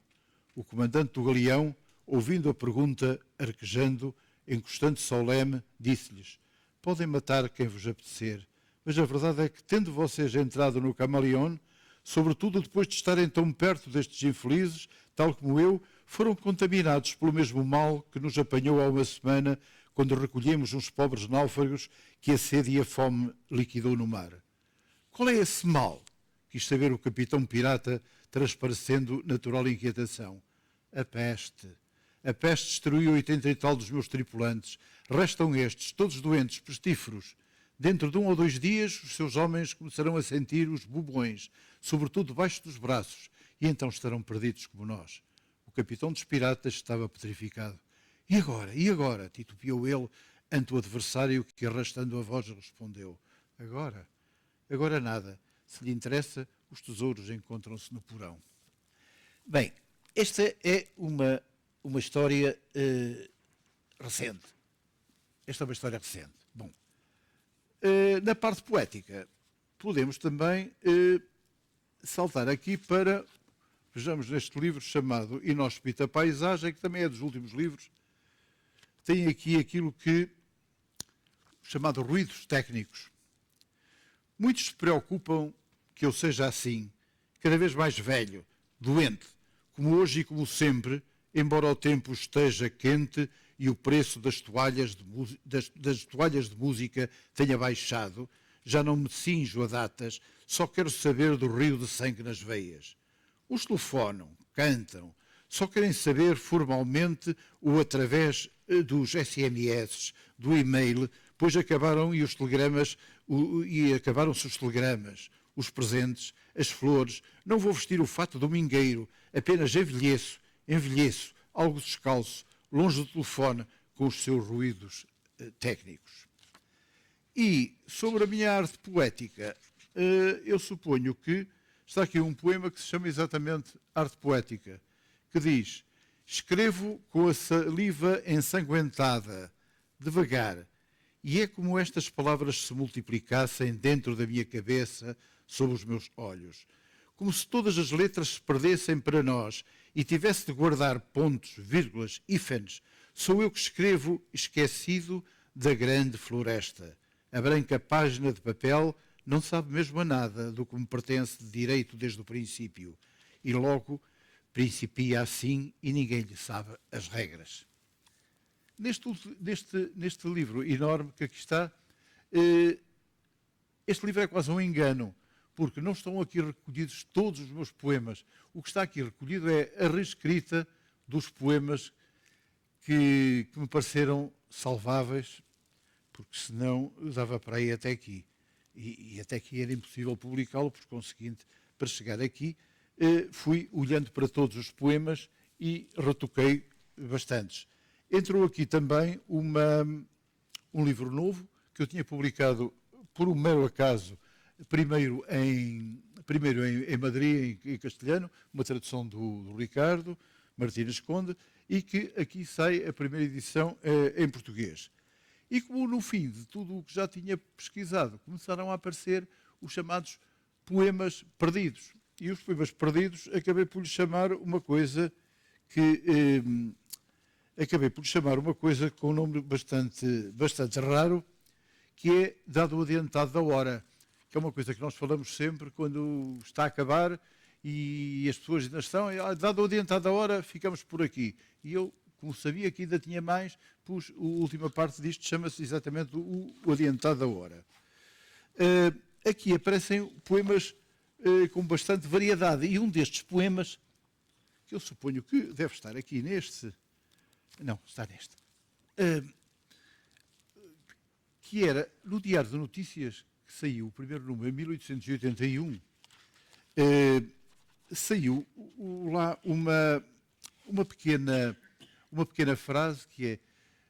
O comandante do galeão, ouvindo a pergunta, arquejando, encostando solene, disse-lhes: podem matar quem vos apetecer, mas a verdade é que, tendo vocês entrado no camaleão, sobretudo depois de estarem tão perto destes infelizes, tal como eu, foram contaminados pelo mesmo mal que nos apanhou há uma semana, quando recolhemos uns pobres náufragos que a sede e a fome liquidou no mar. Qual é esse mal? Quis saber o capitão pirata, transparecendo natural inquietação. A peste. A peste destruiu 80 e tal dos meus tripulantes. Restam estes, todos doentes, pestíferos. Dentro de 1 ou 2 dias, os seus homens começarão a sentir os bubões, sobretudo debaixo dos braços, e então estarão perdidos como nós. O capitão dos piratas estava petrificado. E agora? E agora? Titubeou ele ante o adversário que, arrastando a voz, respondeu. Agora? Agora nada. Se lhe interessa, os tesouros encontram-se no porão. Bem, esta é uma história recente. Esta é uma história recente. Bom, na parte poética, podemos também saltar aqui para, vejamos neste livro chamado Inóspita Paisagem, que também é dos últimos livros, tem aqui aquilo que, chamado ruídos técnicos. Muitos se preocupam que eu seja assim, cada vez mais velho, doente, como hoje e como sempre, embora o tempo esteja quente e o preço das toalhas de música tenha baixado, já não me cinjo a datas, só quero saber do rio de sangue nas veias. Os telefonam, cantam, só querem saber formalmente ou através dos SMS, do e-mail, pois acabaram-se os telegramas, os presentes, as flores. Não vou vestir o fato domingueiro, apenas envelheço, algo descalço, longe do telefone, com os seus ruídos técnicos. E sobre a minha arte poética, eu suponho que está aqui um poema que se chama exatamente Arte Poética, que diz: escrevo com a saliva ensanguentada, devagar, e é como estas palavras se multiplicassem dentro da minha cabeça, sob os meus olhos, como se todas as letras se perdessem para nós e tivesse de guardar pontos, vírgulas, hífenes. Sou eu que escrevo esquecido da grande floresta. A branca página de papel não sabe mesmo a nada do que me pertence de direito desde o princípio. E logo principia assim e ninguém lhe sabe as regras. Neste livro enorme que aqui está, este livro é quase um engano, porque não estão aqui recolhidos todos os meus poemas. O que está aqui recolhido é a reescrita dos poemas que me pareceram salváveis, porque senão dava para ir até aqui. E até aqui era impossível publicá-lo, por conseguinte, para chegar aqui, fui olhando para todos os poemas e retoquei bastantes. Entrou aqui também um livro novo, que eu tinha publicado por um mero acaso, primeiro em Madrid, em castelhano, uma tradução do Ricardo Martínez Conde, e que aqui sai a primeira edição em português. E como no fim de tudo o que já tinha pesquisado, começaram a aparecer os chamados poemas perdidos. E os poemas perdidos acabei por lhe chamar uma coisa com um nome bastante raro, que é Dado o Adiantado da Hora. que é uma coisa que nós falamos sempre quando está a acabar e as pessoas ainda estão, dado o adiantado a hora, ficamos por aqui. E eu, como sabia que ainda tinha mais, pus a última parte disto, chama-se exatamente o adiantado a hora. Aqui aparecem poemas com bastante variedade, e um destes poemas, que eu suponho que deve estar aqui neste, não, está neste, que era no Diário de Notícias, que saiu o primeiro número em 1881, saiu lá uma pequena frase que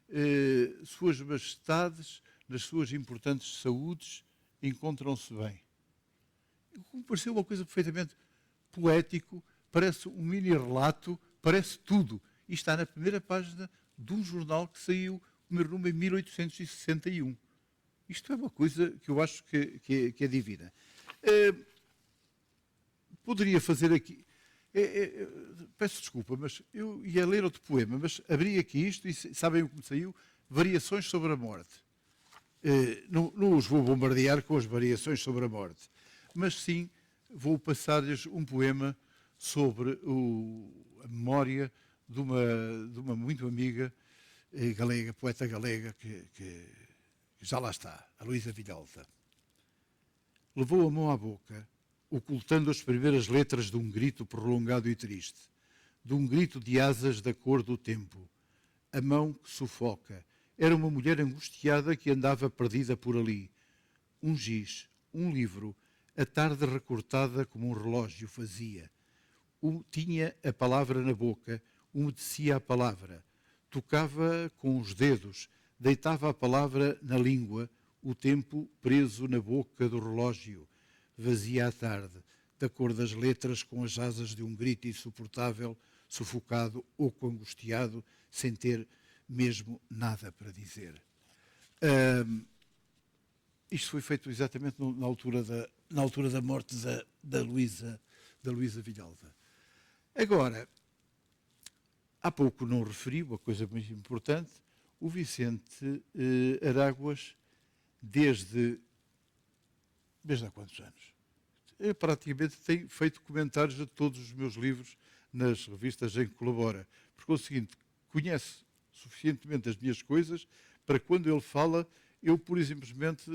é Suas Majestades, nas suas importantes saúdes, encontram-se bem. Me pareceu uma coisa perfeitamente poético, parece um mini-relato, parece tudo. E está na primeira página de um jornal que saiu, o primeiro número, em 1861. Isto é uma coisa que eu acho que é divina. Poderia fazer aqui... peço desculpa, mas eu ia ler outro poema, mas abri aqui isto e sabem o que me saiu? Variações sobre a morte. Não os vou bombardear com as variações sobre a morte, mas sim vou passar-lhes um poema sobre a memória de uma muito amiga galega, poeta galega, que já lá está, a Luísa Vidalta. Levou a mão à boca, ocultando as primeiras letras de um grito prolongado e triste, de um grito de asas da cor do tempo. A mão que sufoca. Era uma mulher angustiada que andava perdida por ali. Um giz, um livro, a tarde recortada como um relógio fazia. Tinha a palavra na boca, umedecia a palavra. Tocava com os dedos, deitava a palavra na língua, o tempo preso na boca do relógio. Vazia a tarde, da cor das letras, com as asas de um grito insuportável, sufocado, oco angustiado, sem ter mesmo nada para dizer. Isto foi feito exatamente na altura da morte da Luísa Vidalta. Agora, há pouco não referi, uma coisa muito importante, o Vicente Aráguas, desde há quantos anos? Eu praticamente tenho feito comentários de todos os meus livros nas revistas em que colabora, porque é o seguinte, conhece suficientemente as minhas coisas para quando ele fala, eu pura e simplesmente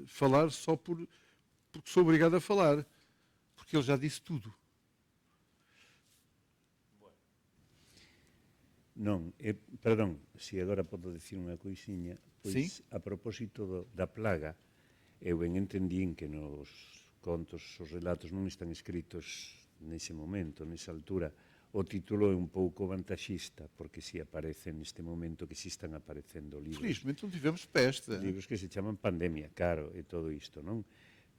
falar só porque sou obrigado a falar, porque ele já disse tudo. Non, perdón, se agora podo dicir unha coisiña, pois Sí? a propósito da plaga, eu ben entendín que nos contos, os relatos non están escritos nese momento, nesa altura. O título é un pouco vantaxista, porque si aparecen neste momento que si están aparecendo libros. Felizmente non tivemos peste. Libros que se chaman pandemia, claro, e todo isto, non?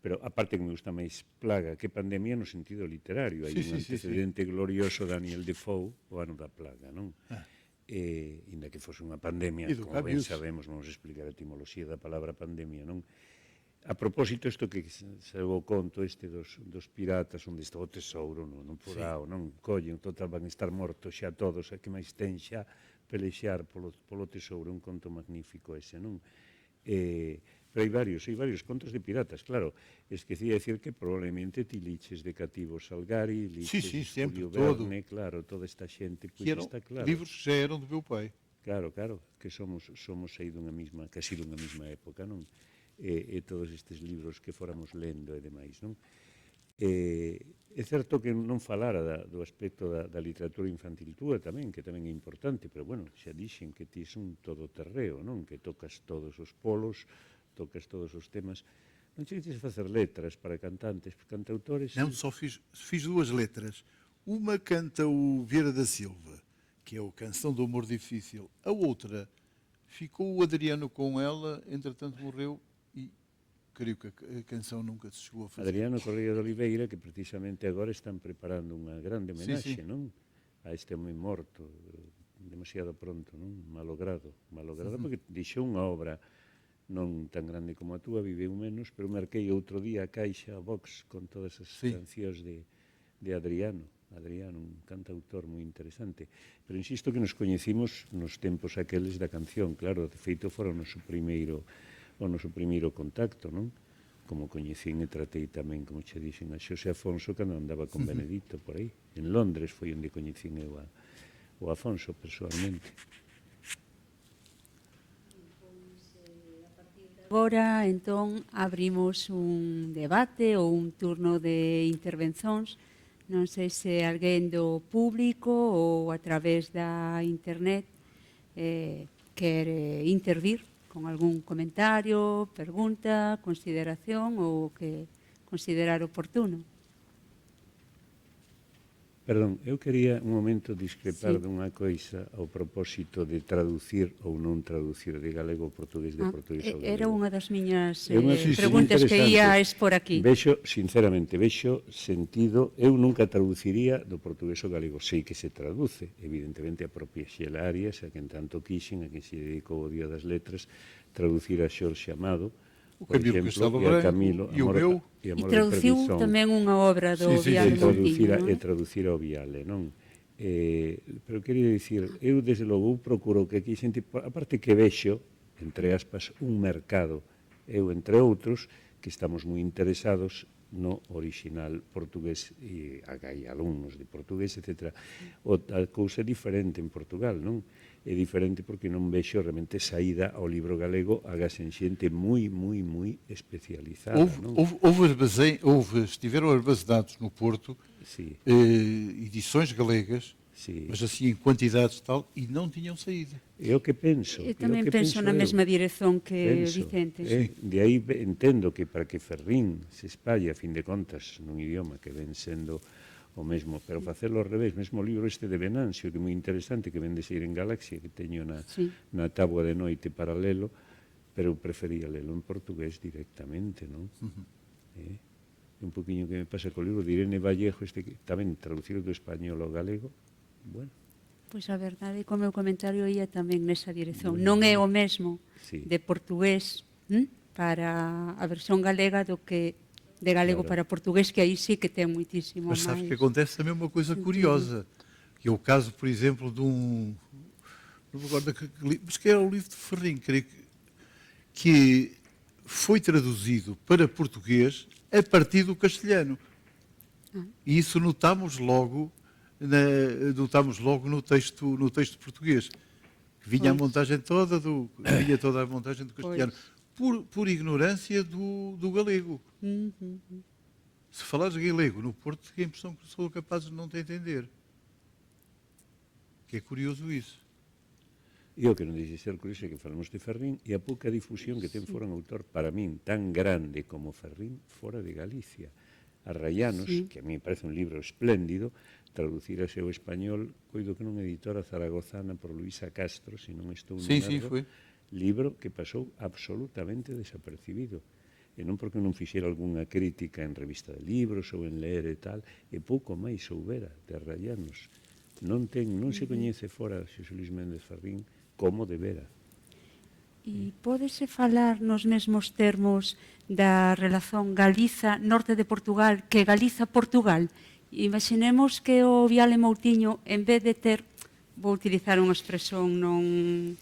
Pero aparte que me gusta máis plaga que pandemia no sentido literario. Hai un antecedente glorioso de Daniel Defoe, o ano da plaga, non? Inda que fose unha pandemia, como ben sabemos, vamos explicar a etimoloxía da palabra pandemia, non? A propósito, isto que salvo o conto este dos piratas, onde está o tesouro, non porao, non collen, total van estar mortos xa todos, a que máis ten xa pelexar polo tesouro, un conto magnífico ese, non? Pero hai varios contos de piratas, claro. Esqueci de decir que probablemente ti liches de Cativo Salgari, liches de Julio Verne, claro, toda esta xente, pois está claro. Livros que já eram do meu pai. Claro, que somos aí dunha mesma, que así dunha mesma época, non? E todos estes libros que fóramos lendo e demais, non? É certo que non falara do aspecto da literatura infantil túa tamén, que tamén é importante, pero, bueno, xa dixen que ti és un todoterreo, non? Que tocas todos os polos, tocas todos os temas. Non chegues a facer letras para cantantes, cantautores? Não, só fiz duas letras. Uma canta o Vieira da Silva, que é o Canção do Amor Difícil. A outra ficou o Adriano com ela, entretanto morreu e creio que a canção nunca se chegou a fazer. Adriano Correia de Oliveira, que precisamente agora están preparando unha grande homenaxe, non? A este home morto, demasiado pronto, non? Malogrado, porque deixou unha obra non tan grande como a túa, viveu menos, pero marquei outro día a caixa, a box, con todas as cancións de Adriano, un cantautor moi interesante. Pero insisto que nos coñecimos nos tempos aqueles da canción, claro, de feito fora o noso primeiro contacto, non? como coñecín e tratei tamén, como che dixen, a Xosé Afonso cando andaba con Benedito por aí. En Londres foi onde coñecín eu o Afonso persoalmente. Agora, entón, abrimos un debate ou un turno de intervencións. Non sei se alguén do público ou a través da internet quer intervir con algún comentario, pregunta, consideración ou que considerar oportuno. Perdón, eu quería un momento discrepar Sí. dunha coisa ao propósito de traducir ou non traducir de galego ao portugués, de portugués ao galego. Era unha das miñas É unha preguntas que ia a expor aquí. Vexo, sinceramente, vexo sentido, eu nunca traduciría do portugués ao galego, sei que se traduce, evidentemente a propia Xela Arias, a quen tanto quixen, a quen se dedicou o Día das Letras, traducir a Xorxe Amado, O por Camilo exemplo, Castelo e a Branco, Camilo, e o meu. E traduciu tamén unha obra do Sí, sí, Viale traducir, Moutinho, non e é? traducir ao Viale, non? Pero quería dicir, eu desde logo eu procuro que aquí xente, aparte que vexo, entre aspas, un mercado, eu entre outros, que estamos moi interesados no original portugués, e hai alumnos de portugués, etc. A cousa é diferente en Portugal, non? É diferente porque non vexo realmente saída ao libro galego, agás en xente moi especializada, non? Estiveram armazenados no Porto Sí, edições galegas, sí. mas assim em quantidades tal, e não tinham saída. É o que penso. Eu tamén penso na mesma dirección que Vicente. De aí entendo que para que Ferrín se espalle, a fin de contas, nun idioma que ven sendo o mesmo, pero facelo ao revés, mesmo o libro este de Venancio, que é moi interesante, que ven de sair en Galaxia, que teño na táboa de noite paralelo, pero eu prefería lelo en portugués directamente, non? É un poquinho que me pasa co libro de Irene Vallejo, este que tamén traducido do español ao galego, bueno. Pois a verdade é que o meu comentario ia tamén nesa dirección. Non é o mesmo de portugués para a versión galega do que de galego para portugués, que aí sí que ten muitísimo Mas máis. sabes que acontece também uma coisa curiosa, que é o caso, por exemplo, de um... Não me recordo mas que era o livro de Ferrim, creio que foi traduzido para português a partir do castelhano. E isso notamos logo no texto português. Que vinha a montagem toda vinha toda a montagem do castelhano. Por ignorância do galego. Se falares galego no Porto, tenho a impressão que sou capaz de não te entender. Que é curioso isso. E o que non dixe ser curioso é que falamos de Ferrín e a pouca difusión que ten fora un autor, para min, tan grande como Ferrín, fora de Galicia. Arraianos, que a mí me parece un libro espléndido, traducirase ao español, coido que non editora zaragozana por Luisa Castro, se non estou no foi. Libro que pasou absolutamente desapercibido. E non porque non fixera algunha crítica en revista de libros ou en leer e tal, e pouco máis soubera de Arraianos. Non se coñece fora Xosé Luís Méndez Ferrín como debera. E pódese falar nos mesmos termos da relación Galiza-Norte de Portugal que Galiza-Portugal? Imaginemos que o Viale Moutinho, en vez de ter, vou utilizar unha expresión non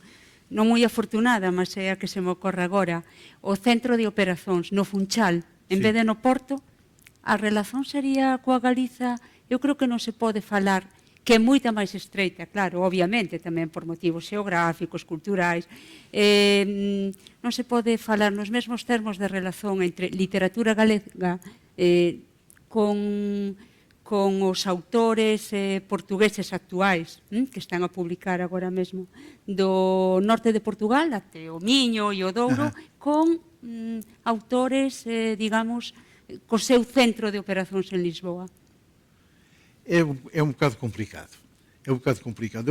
moi afortunada, mas é a que se me ocorre agora, o centro de operacións no Funchal, en vez de no Porto, a relación sería coa Galiza, eu creo que non se pode falar, que é moita máis estreita, claro, obviamente, tamén por motivos xeográficos, culturais, non se pode falar nos mesmos termos de relación entre literatura galega con os autores portugueses actuais que están a publicar agora mesmo do norte de Portugal, até o Miño e o Douro, con autores, digamos, co seu centro de operacións en Lisboa. É um bocado complicado. Eu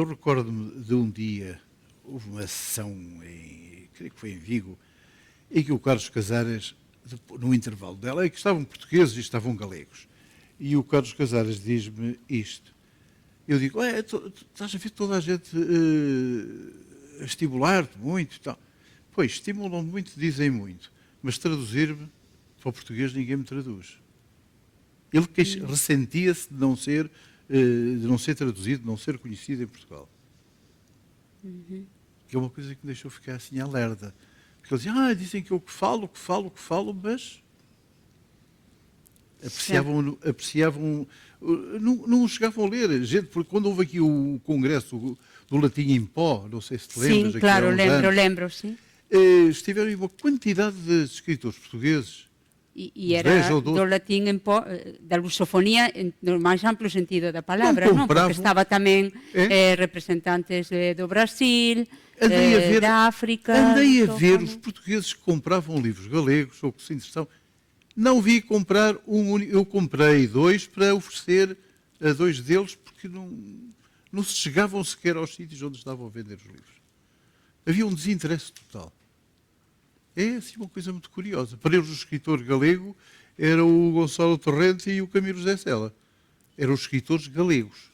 recordo-me de um dia, houve uma sessão, creio que foi em Vigo, em que o Carlos Casares, no intervalo dela, que estavam portugueses e estavam galegos. E o Carlos Casares diz-me isto. Eu digo, estás a ver toda a gente a estimular-te muito e tal. Pois, estimulam muito, dizem muito, mas traduzir-me para o português ninguém me traduz. Ele ressentia-se de não ser traduzido, de não ser conhecido em Portugal. Que é uma coisa que me deixou ficar assim alerta. Porque ele dizia, dizem que eu que falo, mas apreciavam, não chegavam a ler. Gente, porque quando houve aqui o congresso do Latim em Pó, não sei se te lembras. Sim, claro, lembro, sim. Estiveram aí uma quantidade de escritores portugueses. E era do latín da lusofonía no máis amplo sentido da palabra, non? Porque estaba tamén representantes do Brasil, da África. Andei a ver os portugueses que compravam livros galegos ou que se interessavam. Não vi comprar um único. Eu comprei 2 para oferecer a 2 deles porque não se chegavam sequer aos sítios onde estavam a vender os livros. Havia um desinteresse total. É assim uma coisa muito curiosa. Para eles, o escritor galego era o Gonçalo Torrente e o Camilo José Sela. Eram os escritores galegos.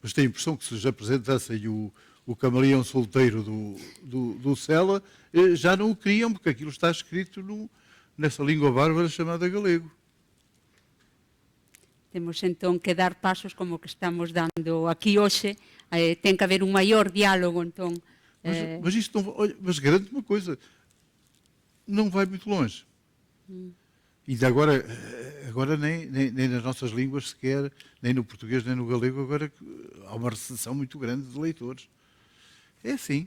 Mas tenho a impressão que se lhes apresentassem o camaleão solteiro do Sela, já não o queriam, porque aquilo está escrito nessa língua bárbara chamada galego. Temos entón que dar pasos como que estamos dando aquí hoxe. Ten que haber un maior diálogo, entón. Mas isto não, olha, mas garanto uma coisa, não vai muito longe. E de agora nem nas nossas línguas sequer, nem no português nem no galego, agora há uma recessão muito grande de leitores. É assim.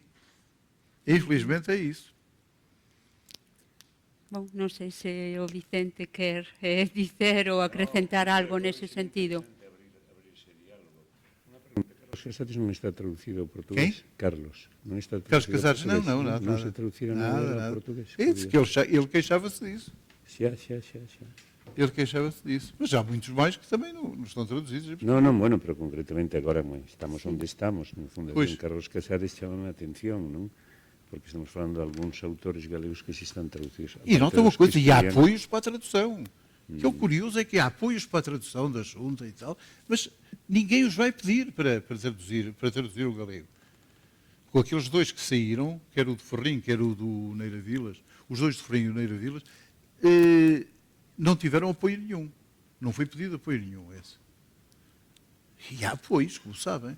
Infelizmente é isso. Bom, non sei se o Vicente quer dizer ou acrescentar algo nese sentido. Carlos Casares non está traducido ao portugués. Quem? Carlos. Non está Carlos traducido ao Casares, portugués. não, nada. Non se traducira nada ao portugués. É isso, que ele queixava-se disso. Xa. Ele queixava-se disso. Mas há muitos mais que também não estão traduzidos. Non, bueno, pero concretamente agora estamos onde estamos, no fundo, en Carlos Casares chama a atención, non? Porque estamos falando de algúns autores galegos que se están traducidos. E nota uma coisa, e há apoios para a tradução. O que é o curioso é que há apoios para a tradução da Junta e tal, mas ninguém os vai pedir para traduzir o galego. Com aqueles 2 que saíram, quer o do Ferrinho, quer o do Neira Vilas, os 2 do Ferrinho e o Neira Vilas, não tiveram apoio nenhum. Não foi pedido apoio nenhum esse. E há apoios, como sabem.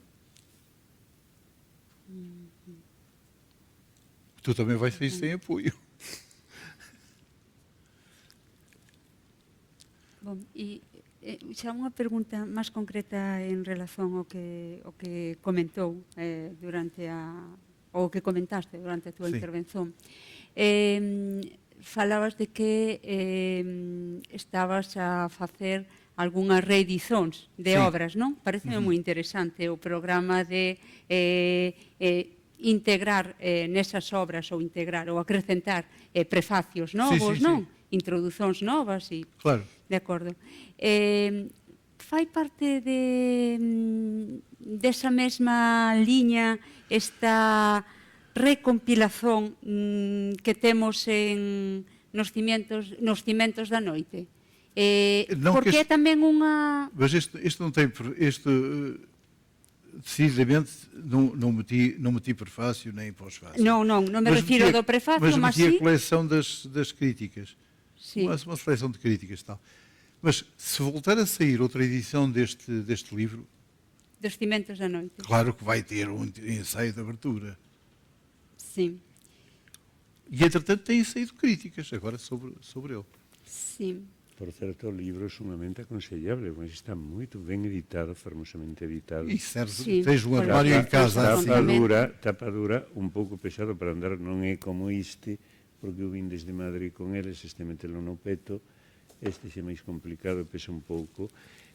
Tu também vais sair sem apoio. Bom, e xa unha pregunta máis concreta en relación ao que comentou durante ou que comentaste durante a túa intervención. Falabas de que estabas a facer algunhas reedicións de obras, non? Pareceme moi interesante o programa de integrar nesas obras ou integrar ou acrecentar prefacios novos, non? Introducións novas e... Claro. De acordo. Fai parte desa mesma liña esta recompilación que temos nos cimentos da noite? Porque é tamén unha... Mas este não tem... decididamente não meti prefácio nem pós-fácio. Não me refiro do prefácio, mas meti a coleção das críticas. Sim. Uma seleção de críticas e tal. Mas se voltar a sair outra edição deste livro... Dos cimentos da noite. Claro que vai ter um ensaio de abertura. Sim. E, entretanto, têm saído críticas agora sobre ele. Sim. Por certo, o livro é sumamente aconsellável, mas está muito bem editado, formosamente editado. E serve, tens um armário em casa assim. Tapa dura, un pouco pesado para andar, non é como este, porque eu vim desde Madrid con eles, este metelo no peto, este é máis complicado, pesa un pouco,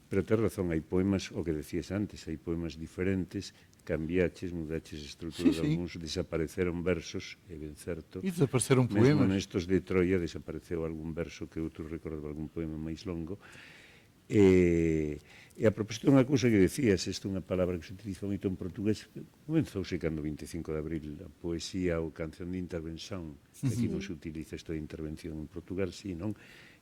pero ten razón, hai poemas, o que decías antes, hai poemas diferentes, cambiaches, mudaches a estrutura de algúns, desapareceron versos, é ben certo. E desapareceron poemas. Mesmo nestos de Troia desapareceu algún verso que outro recordo, algún poema máis longo. E a propósito unha cousa que decías, esta é unha palabra que se utiliza moito en portugués, comenzouse cando 25 de abril, a poesía ou canción de intervención, aquí non se utiliza isto de intervención en Portugal, sí, non?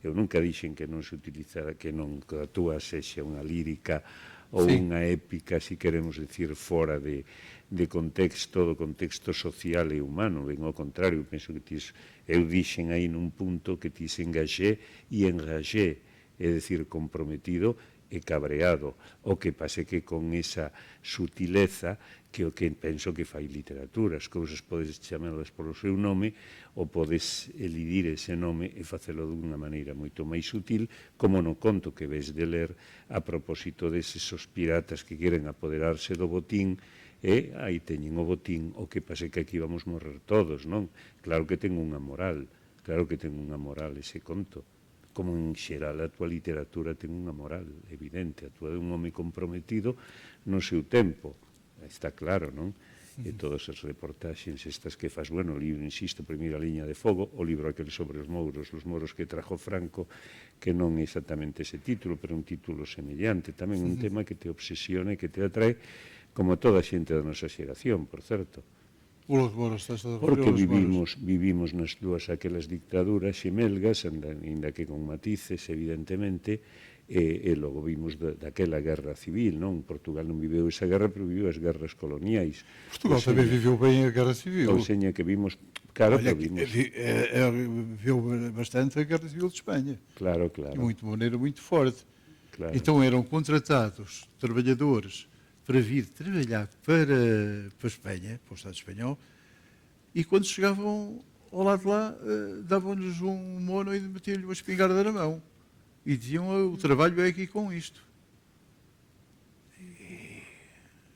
Eu nunca dixen que non se utilizara, que non que a túa sexa unha lírica ou unha épica, se queremos decir, fora de contexto, do contexto social e humano, ben ao contrario, penso que eu dixen aí nun punto que tis engagé e enragé, é dicir, comprometido e cabreado. O que pase que con esa sutileza que o que penso que fai literatura. As cousas podes chamalas polo seu nome ou podes elidir ese nome e facelo dunha maneira moito máis sutil, como no conto que ves de ler a propósito deses os piratas que queren apoderarse do botín, e aí teñen o botín, o que pase que aquí vamos morrer todos, non? Claro que ten unha moral, ese conto. Como en xeral a túa literatura ten unha moral evidente, a túa é un home comprometido no seu tempo, está claro, non? E todas as reportaxes estas que faz, bueno, o libro, insisto, Primeira liña de fogo, o libro aquel sobre os moros que trajo Franco, que non é exactamente ese título, pero un título semellante, tamén un tema que te obsesiona e que te atrae, como toda a xente da nosa xeración, por certo. Porque vivimos nas dúas aquelas dictaduras xemelgas, ainda que con matices, evidentemente, e logo vimos daquela guerra civil, non? Portugal non viveu esa guerra, pero viveu as guerras coloniais. Portugal tamén viveu bem a guerra civil. Ou seña que vimos, claro, Olha, que vimos... viveu bastante a guerra civil de Espanha. Claro. De maneira muito forte. Claro. Então eram contratados trabalhadores para vir trabalhar para a Espanha, para o Estado espanhol, e quando chegavam ao lado de lá, davam-lhes um mono e metiam-lhe uma espingarda na mão. E diziam, o trabalho é aqui com isto. E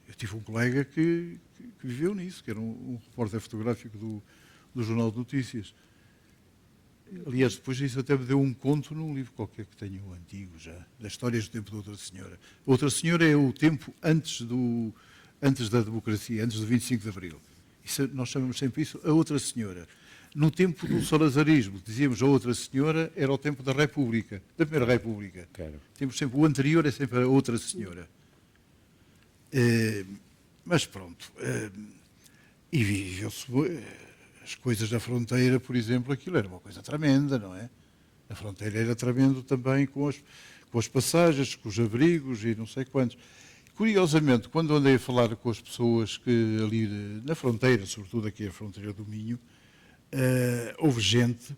eu tive um colega que viveu nisso, que era um repórter fotográfico do Jornal de Notícias. Aliás, depois disso até me deu um conto num livro qualquer que tenho antigo já, das histórias do tempo da Outra Senhora. A Outra Senhora é o tempo antes da democracia, antes do 25 de Abril. Isso, nós chamamos sempre isso a Outra Senhora. No tempo do salazarismo, dizíamos a Outra Senhora, era o tempo da República, da Primeira República. Claro. Temos sempre, o anterior é sempre a Outra Senhora. Mas pronto, e viveu-se... As coisas da fronteira, por exemplo, aquilo era uma coisa tremenda, não é? A fronteira era tremendo também com as passagens, com os abrigos e não sei quantos. Curiosamente, quando andei a falar com as pessoas que ali na fronteira, sobretudo aqui a fronteira do Minho, houve gente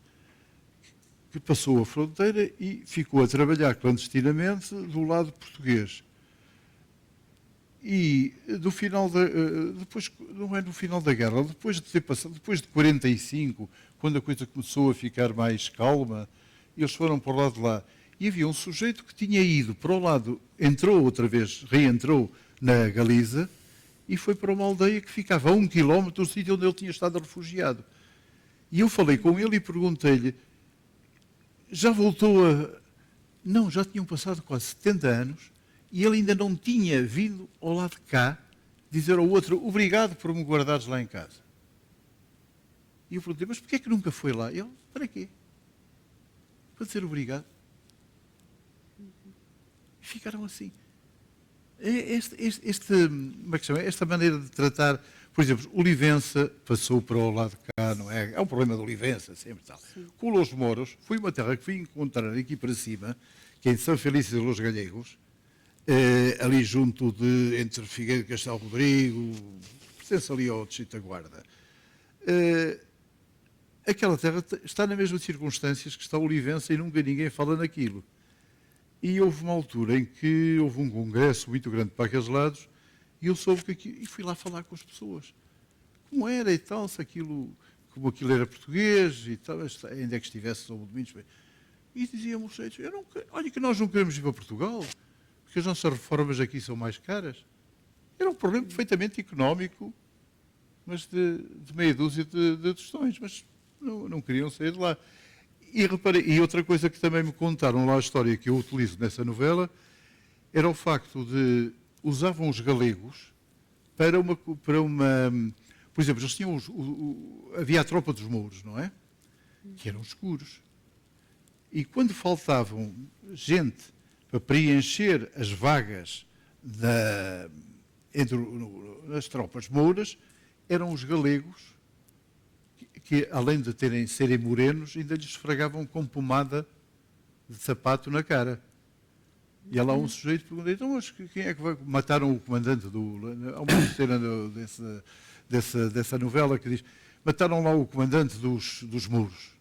que passou a fronteira e ficou a trabalhar clandestinamente do lado português. E do final depois, não é no final da guerra, depois de ter passado, depois de 45, quando a coisa começou a ficar mais calma, eles foram para o lado de lá. E havia um sujeito que tinha ido para o lado, entrou outra vez, reentrou na Galiza e foi para uma aldeia que ficava a 1 quilómetro do sítio onde ele tinha estado refugiado. E eu falei com ele e perguntei-lhe, já voltou a... Não, já tinham passado quase 70 anos, e ele ainda não tinha vindo ao lado de cá dizer ao outro, obrigado por me guardares lá em casa. E eu perguntei, mas porquê é que nunca foi lá? E ele, para quê? Para dizer obrigado. E ficaram assim. Como é que chama? Esta maneira de tratar, por exemplo, Olivença passou para o lado de cá, não é? É um problema de Olivença, sempre tal. Com Los Moros, foi uma terra que fui encontrar aqui para cima, que é em São Felício de Los Gallegos, ali junto entre Figueira e Castelo Rodrigo, pertence ali ao Distrito da Guarda. Aquela terra está nas mesmas circunstâncias que está Olivença e nunca ninguém fala naquilo. E houve uma altura em que houve um congresso muito grande para aqueles lados e eu soube que aquilo, e fui lá falar com as pessoas. Como era e tal, se aquilo, como aquilo era português e tal, ainda é que estivesse sob o domínio. E dizíamos, olha que nós não queremos ir para Portugal, porque as nossas reformas aqui são mais caras. Era um problema perfeitamente económico, mas de meia dúzia de tostões, mas não queriam sair de lá. E reparei, e outra coisa que também me contaram lá, a história que eu utilizo nessa novela, era o facto de usavam os galegos para uma por exemplo, eles tinham havia a tropa dos mouros, não é? Que eram escuros. E quando faltavam gente para preencher as vagas entre as tropas mouras, eram os galegos que além de serem morenos, ainda lhes esfregavam com pomada de sapato na cara. E há lá um sujeito que pergunta, então, mas quem é que vai... Mataram o comandante há uma cena dessa novela que diz, mataram lá o comandante dos muros.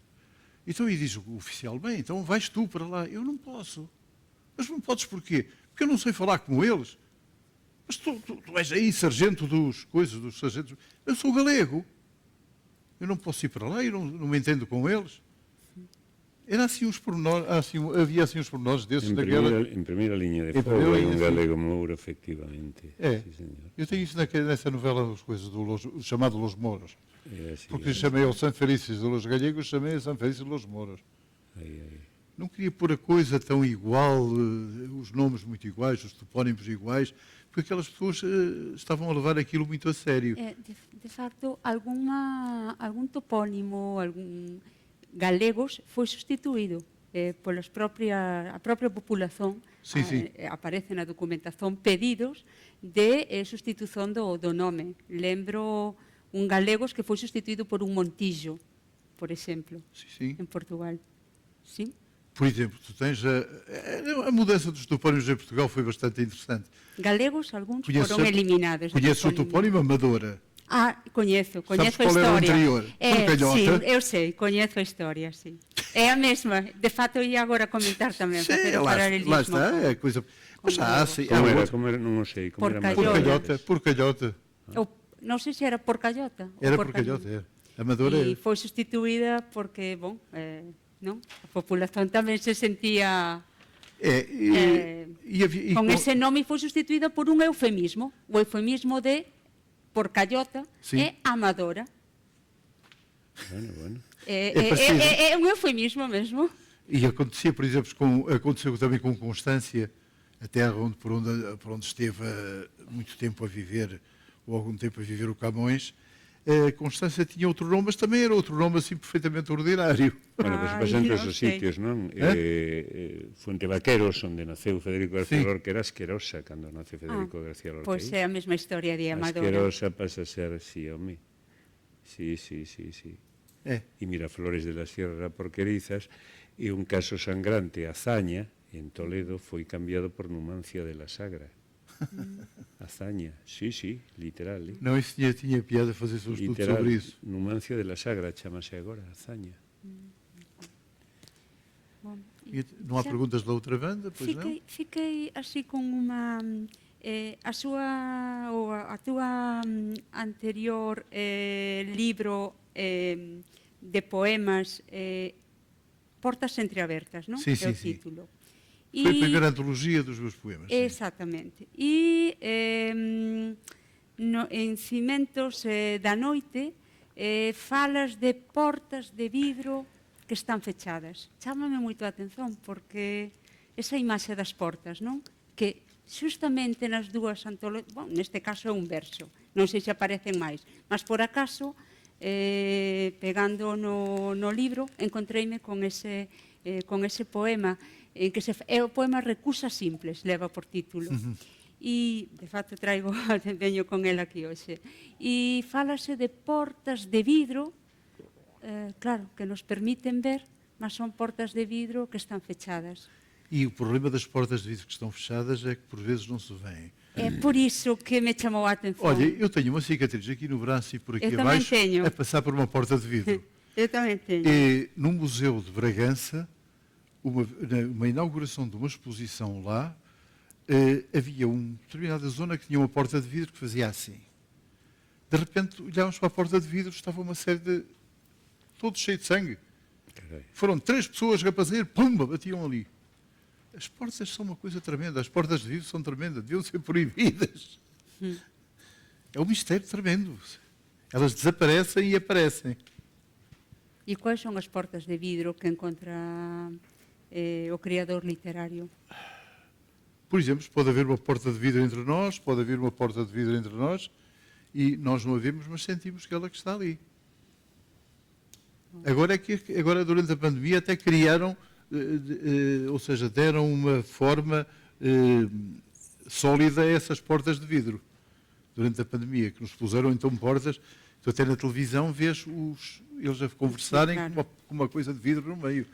Então, e diz o oficial, bem, então vais tu para lá. Eu não posso. Mas não podes porquê? porque eu não sei falar como eles. Mas tu és aí sargento dos sargentos. Eu sou galego. Eu não posso ir para lá, eu não me entendo com eles. Era assim uns pormenores, havia assim uns pormenores desses naquela... Em primeira linha de Em fogo primeira hai linha, un sim. galego Mouro, efectivamente. É. Sí, señor. Eu tenho isso nessa novela, as coisas o chamado Los Moros. É así, Porque chamei ao San Felício de los Gallegos, chamei a San Felício de los Moros. aí. Não queria pôr a coisa tão igual, os nomes muito iguais, os topónimos iguais, porque aquelas pessoas estavam a levar aquilo muito a sério. De facto, algún topónimo, galegos, foi sustituído pola propia populación. Sí, sí. Aparece na documentación pedidos de sustitución do nome. Lembro un galegos que foi sustituído por un Montijo, por exemplo, Sim, sim. en Portugal. Sim? Por exemplo, tu tens a mudança dos topónimos em Portugal foi bastante interessante. Galegos, algúns Conheces foron a- eliminados. do Conheces o topónimo Amadora? Coñezo Sabes a qual era o historia. anterior? Porcallota? Sí, eu sei, coñezo a historia, sí. É a mesma, de fato ia agora comentar tamén, facer o paralelismo. Lá está, é a coisa. Mas Como era, non o sei, como era máis Porcallota. Porcallota. Non sei se era Porcallota. ou Era Porcallota, era. Amadora E era. foi sustituída porque, non? A populación tamén se sentía con ese nome, foi sustituída por un eufemismo, o eufemismo de Porcallota Sí. e Amadora. Bueno. preciso. É un eufemismo mesmo. E acontecia, por exemplo, aconteceu também com Constância, a terra por onde esteve muito tempo a viver, ou algum tempo a viver o Camões. Constância tinha outro nome, mas também era outro nome assim perfeitamente ordinário. Bueno, pues Ai, bastante non esos sei. sitios, non? Fuente Vaqueros, onde naceu Federico García Sí. Lorca, era asquerosa cando nace Federico García Lorca. Pois é a mesma historia de Amadora. Asquerosa pasa a ser así, home. Sí. É. E Miraflores de la Sierra Porquerizas, e un caso sangrante, Azaña, en Toledo, foi cambiado por Numancia de la Sagra. Azaña, sí, literal. Não, isso tinha piada fazer um estudo Literal, sobre isso. Numancia de la Sagra, chamase agora, Azaña. E não há perguntas da outra banda, pois não? Fiquei así con unha a túa anterior libro de poemas Portas entreabertas, non? Sí, É o sí. título. Foi a primeira antologia dos meus poemas. Sim. Exactamente. E en Cimentos da Noite falas de portas de vidro que están fechadas. Chámame moito a atención porque esa imaxe das portas, non? Que xustamente nas dúas antologias, neste caso é un verso, non sei se aparecen máis, mas por acaso, pegando no libro, encontreime con ese poema, que é o poema Recusas simples, leva por título. E, de facto, veño con el aquí hoxe. E fálase de portas de vidro, claro, que nos permiten ver, mas son portas de vidro que están fechadas. E o problema das portas de vidro que estão fechadas é que por vezes não se veem. É por iso que me chamou a atención. Olha, eu tenho uma cicatriz aqui no braço e por aqui Eu também abaixo tenho. a passar por uma porta de vidro. Eu tamén teño. E num museu de Bragança, uma inauguração de uma exposição lá, havia uma determinada zona que tinha uma porta de vidro que fazia assim. De repente, olhávamos para a porta de vidro, estava uma série de... todos cheios de sangue. Carai. Foram 3 pessoas rapazeiros, pumba, batiam ali. As portas são uma coisa tremenda, as portas de vidro são tremendas, deviam ser proibidas. É um mistério tremendo. Elas desaparecem e aparecem. E quais son as portas de vidro que encontra o criador literario? Por exemplo, pode haver uma porta de vidro entre nós, pode haver uma porta de vidro entre nós, e nós não a vemos, mas sentimos que ela que está ali. Agora durante a pandemia, até criaram, ou seja, deram uma forma sólida a essas portas de vidro. Durante a pandemia, que nos puseram então portas, tu até na televisão vês eles a conversarem Sim, claro. com uma coisa de vidro no meio,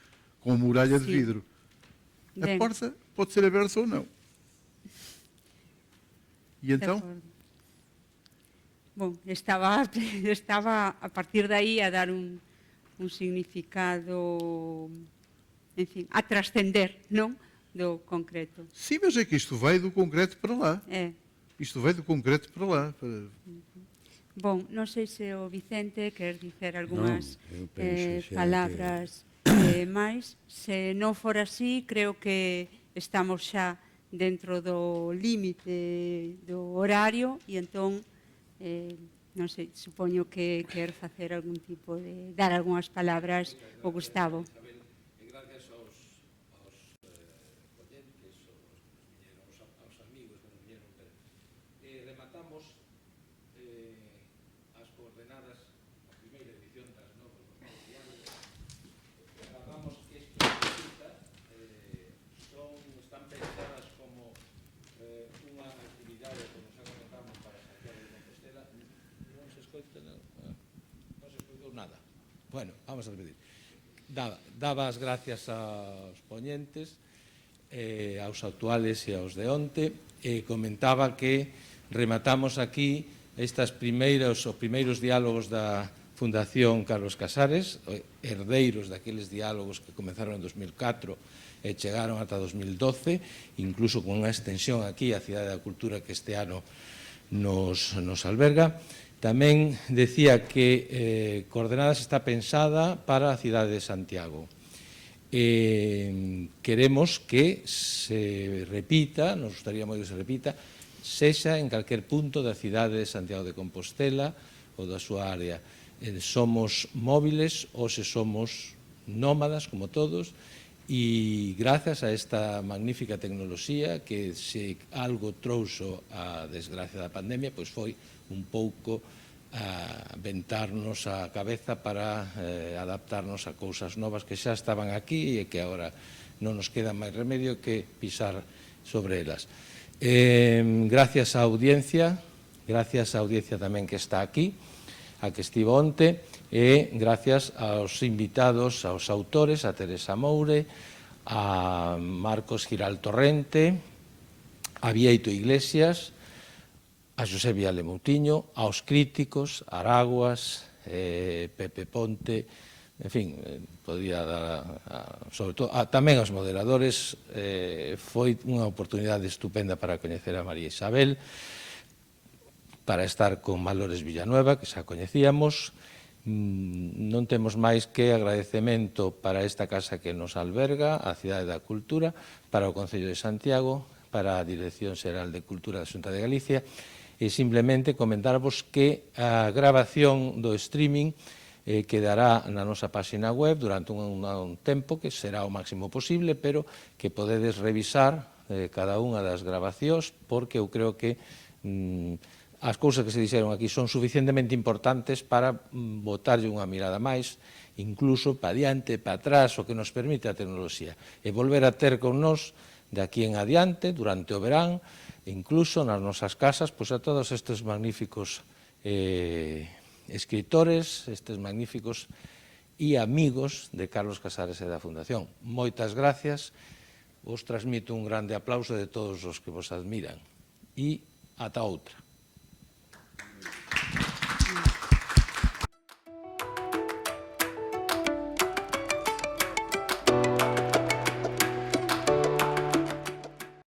com uma muralha de Sim. vidro. A Ben, porta pode ser aberta ou não. E de então? acordo. Bom, estaba a partir de aí a dar un significado, en fin, a trascender, non? do concreto. Sim, mas é que isto vai do concreto para lá. É. Isto vai do concreto para lá. Bom, non sei se o Vicente quer dicer algunhas eu penso xa palabras máis. Se non for así, creo que estamos xa dentro do límite do horario e entón, non sei, supoño que quer facer algún tipo de, dar algunhas palabras o Gustavo. Gracias aos oyentes, aos amigos que nos viñeron ver. Rematamos as coordenadas, a primeira edición das novas diálogos. Agardamos que estas visitas están pensadas como unha actividade, como xa comentamos, para Santiago de Compostela. Non se escoita nada. Bueno, vamos a repetir. Daba as gracias aos poñentes, aos actuales e aos de onte, e comentaba que rematamos aquí os primeiros diálogos da Fundación Carlos Casares, herdeiros daqueles diálogos que comenzaron en 2004 e chegaron ata 2012, incluso con unha extensión aquí a Cidade da Cultura que este ano nos alberga. Tamén decía que Coordenadas está pensada para a cidade de Santiago. Queremos que se repita, nos gustaría moito que se repita, sexa en calquer punto da cidade de Santiago de Compostela ou da súa área. Somos móviles ou se somos nómadas, como todos, e grazas a esta magnífica tecnoloxía que se algo trouxo a desgracia da pandemia, pois foi un pouco a ventarnos a cabeza para adaptarnos a cousas novas que xa estaban aquí e que agora non nos queda máis remedio que pisar sobre elas. Gracias á audiencia tamén que está aquí, a que estivo onte, e gracias aos invitados, aos autores, a Teresa Moure, a Marcos Giral Torrente, a Bieito Iglesias, a José Viale Moutiño, aos críticos, Araguas, Pepe Ponte, en fin, podía dar, sobre todo, tamén aos moderadores. Foi unha oportunidade estupenda para coñecer a María Isabel, para estar con Valores Villanueva, que xa coñecíamos. Non temos máis que agradecemento para esta casa que nos alberga, a Cidade da Cultura, para o Concello de Santiago, para a Dirección Xeral de Cultura da Xunta de Galicia, e simplemente comentarvos que a grabación do streaming quedará na nosa páxina web durante un tempo, que será o máximo posible, pero que podedes revisar cada unha das grabacións, porque eu creo que as cousas que se dixeron aquí son suficientemente importantes para botarlle unha mirada máis, incluso para diante, para atrás, o que nos permite a tecnoloxía, e volver a ter con nós de aquí en adiante, durante o verán, incluso nas nosas casas, pois a todos estes magníficos escritores, estes magníficos e amigos de Carlos Casares e da Fundación. Moitas gracias, vos transmito un grande aplauso de todos os que vos admiran, e ata outra.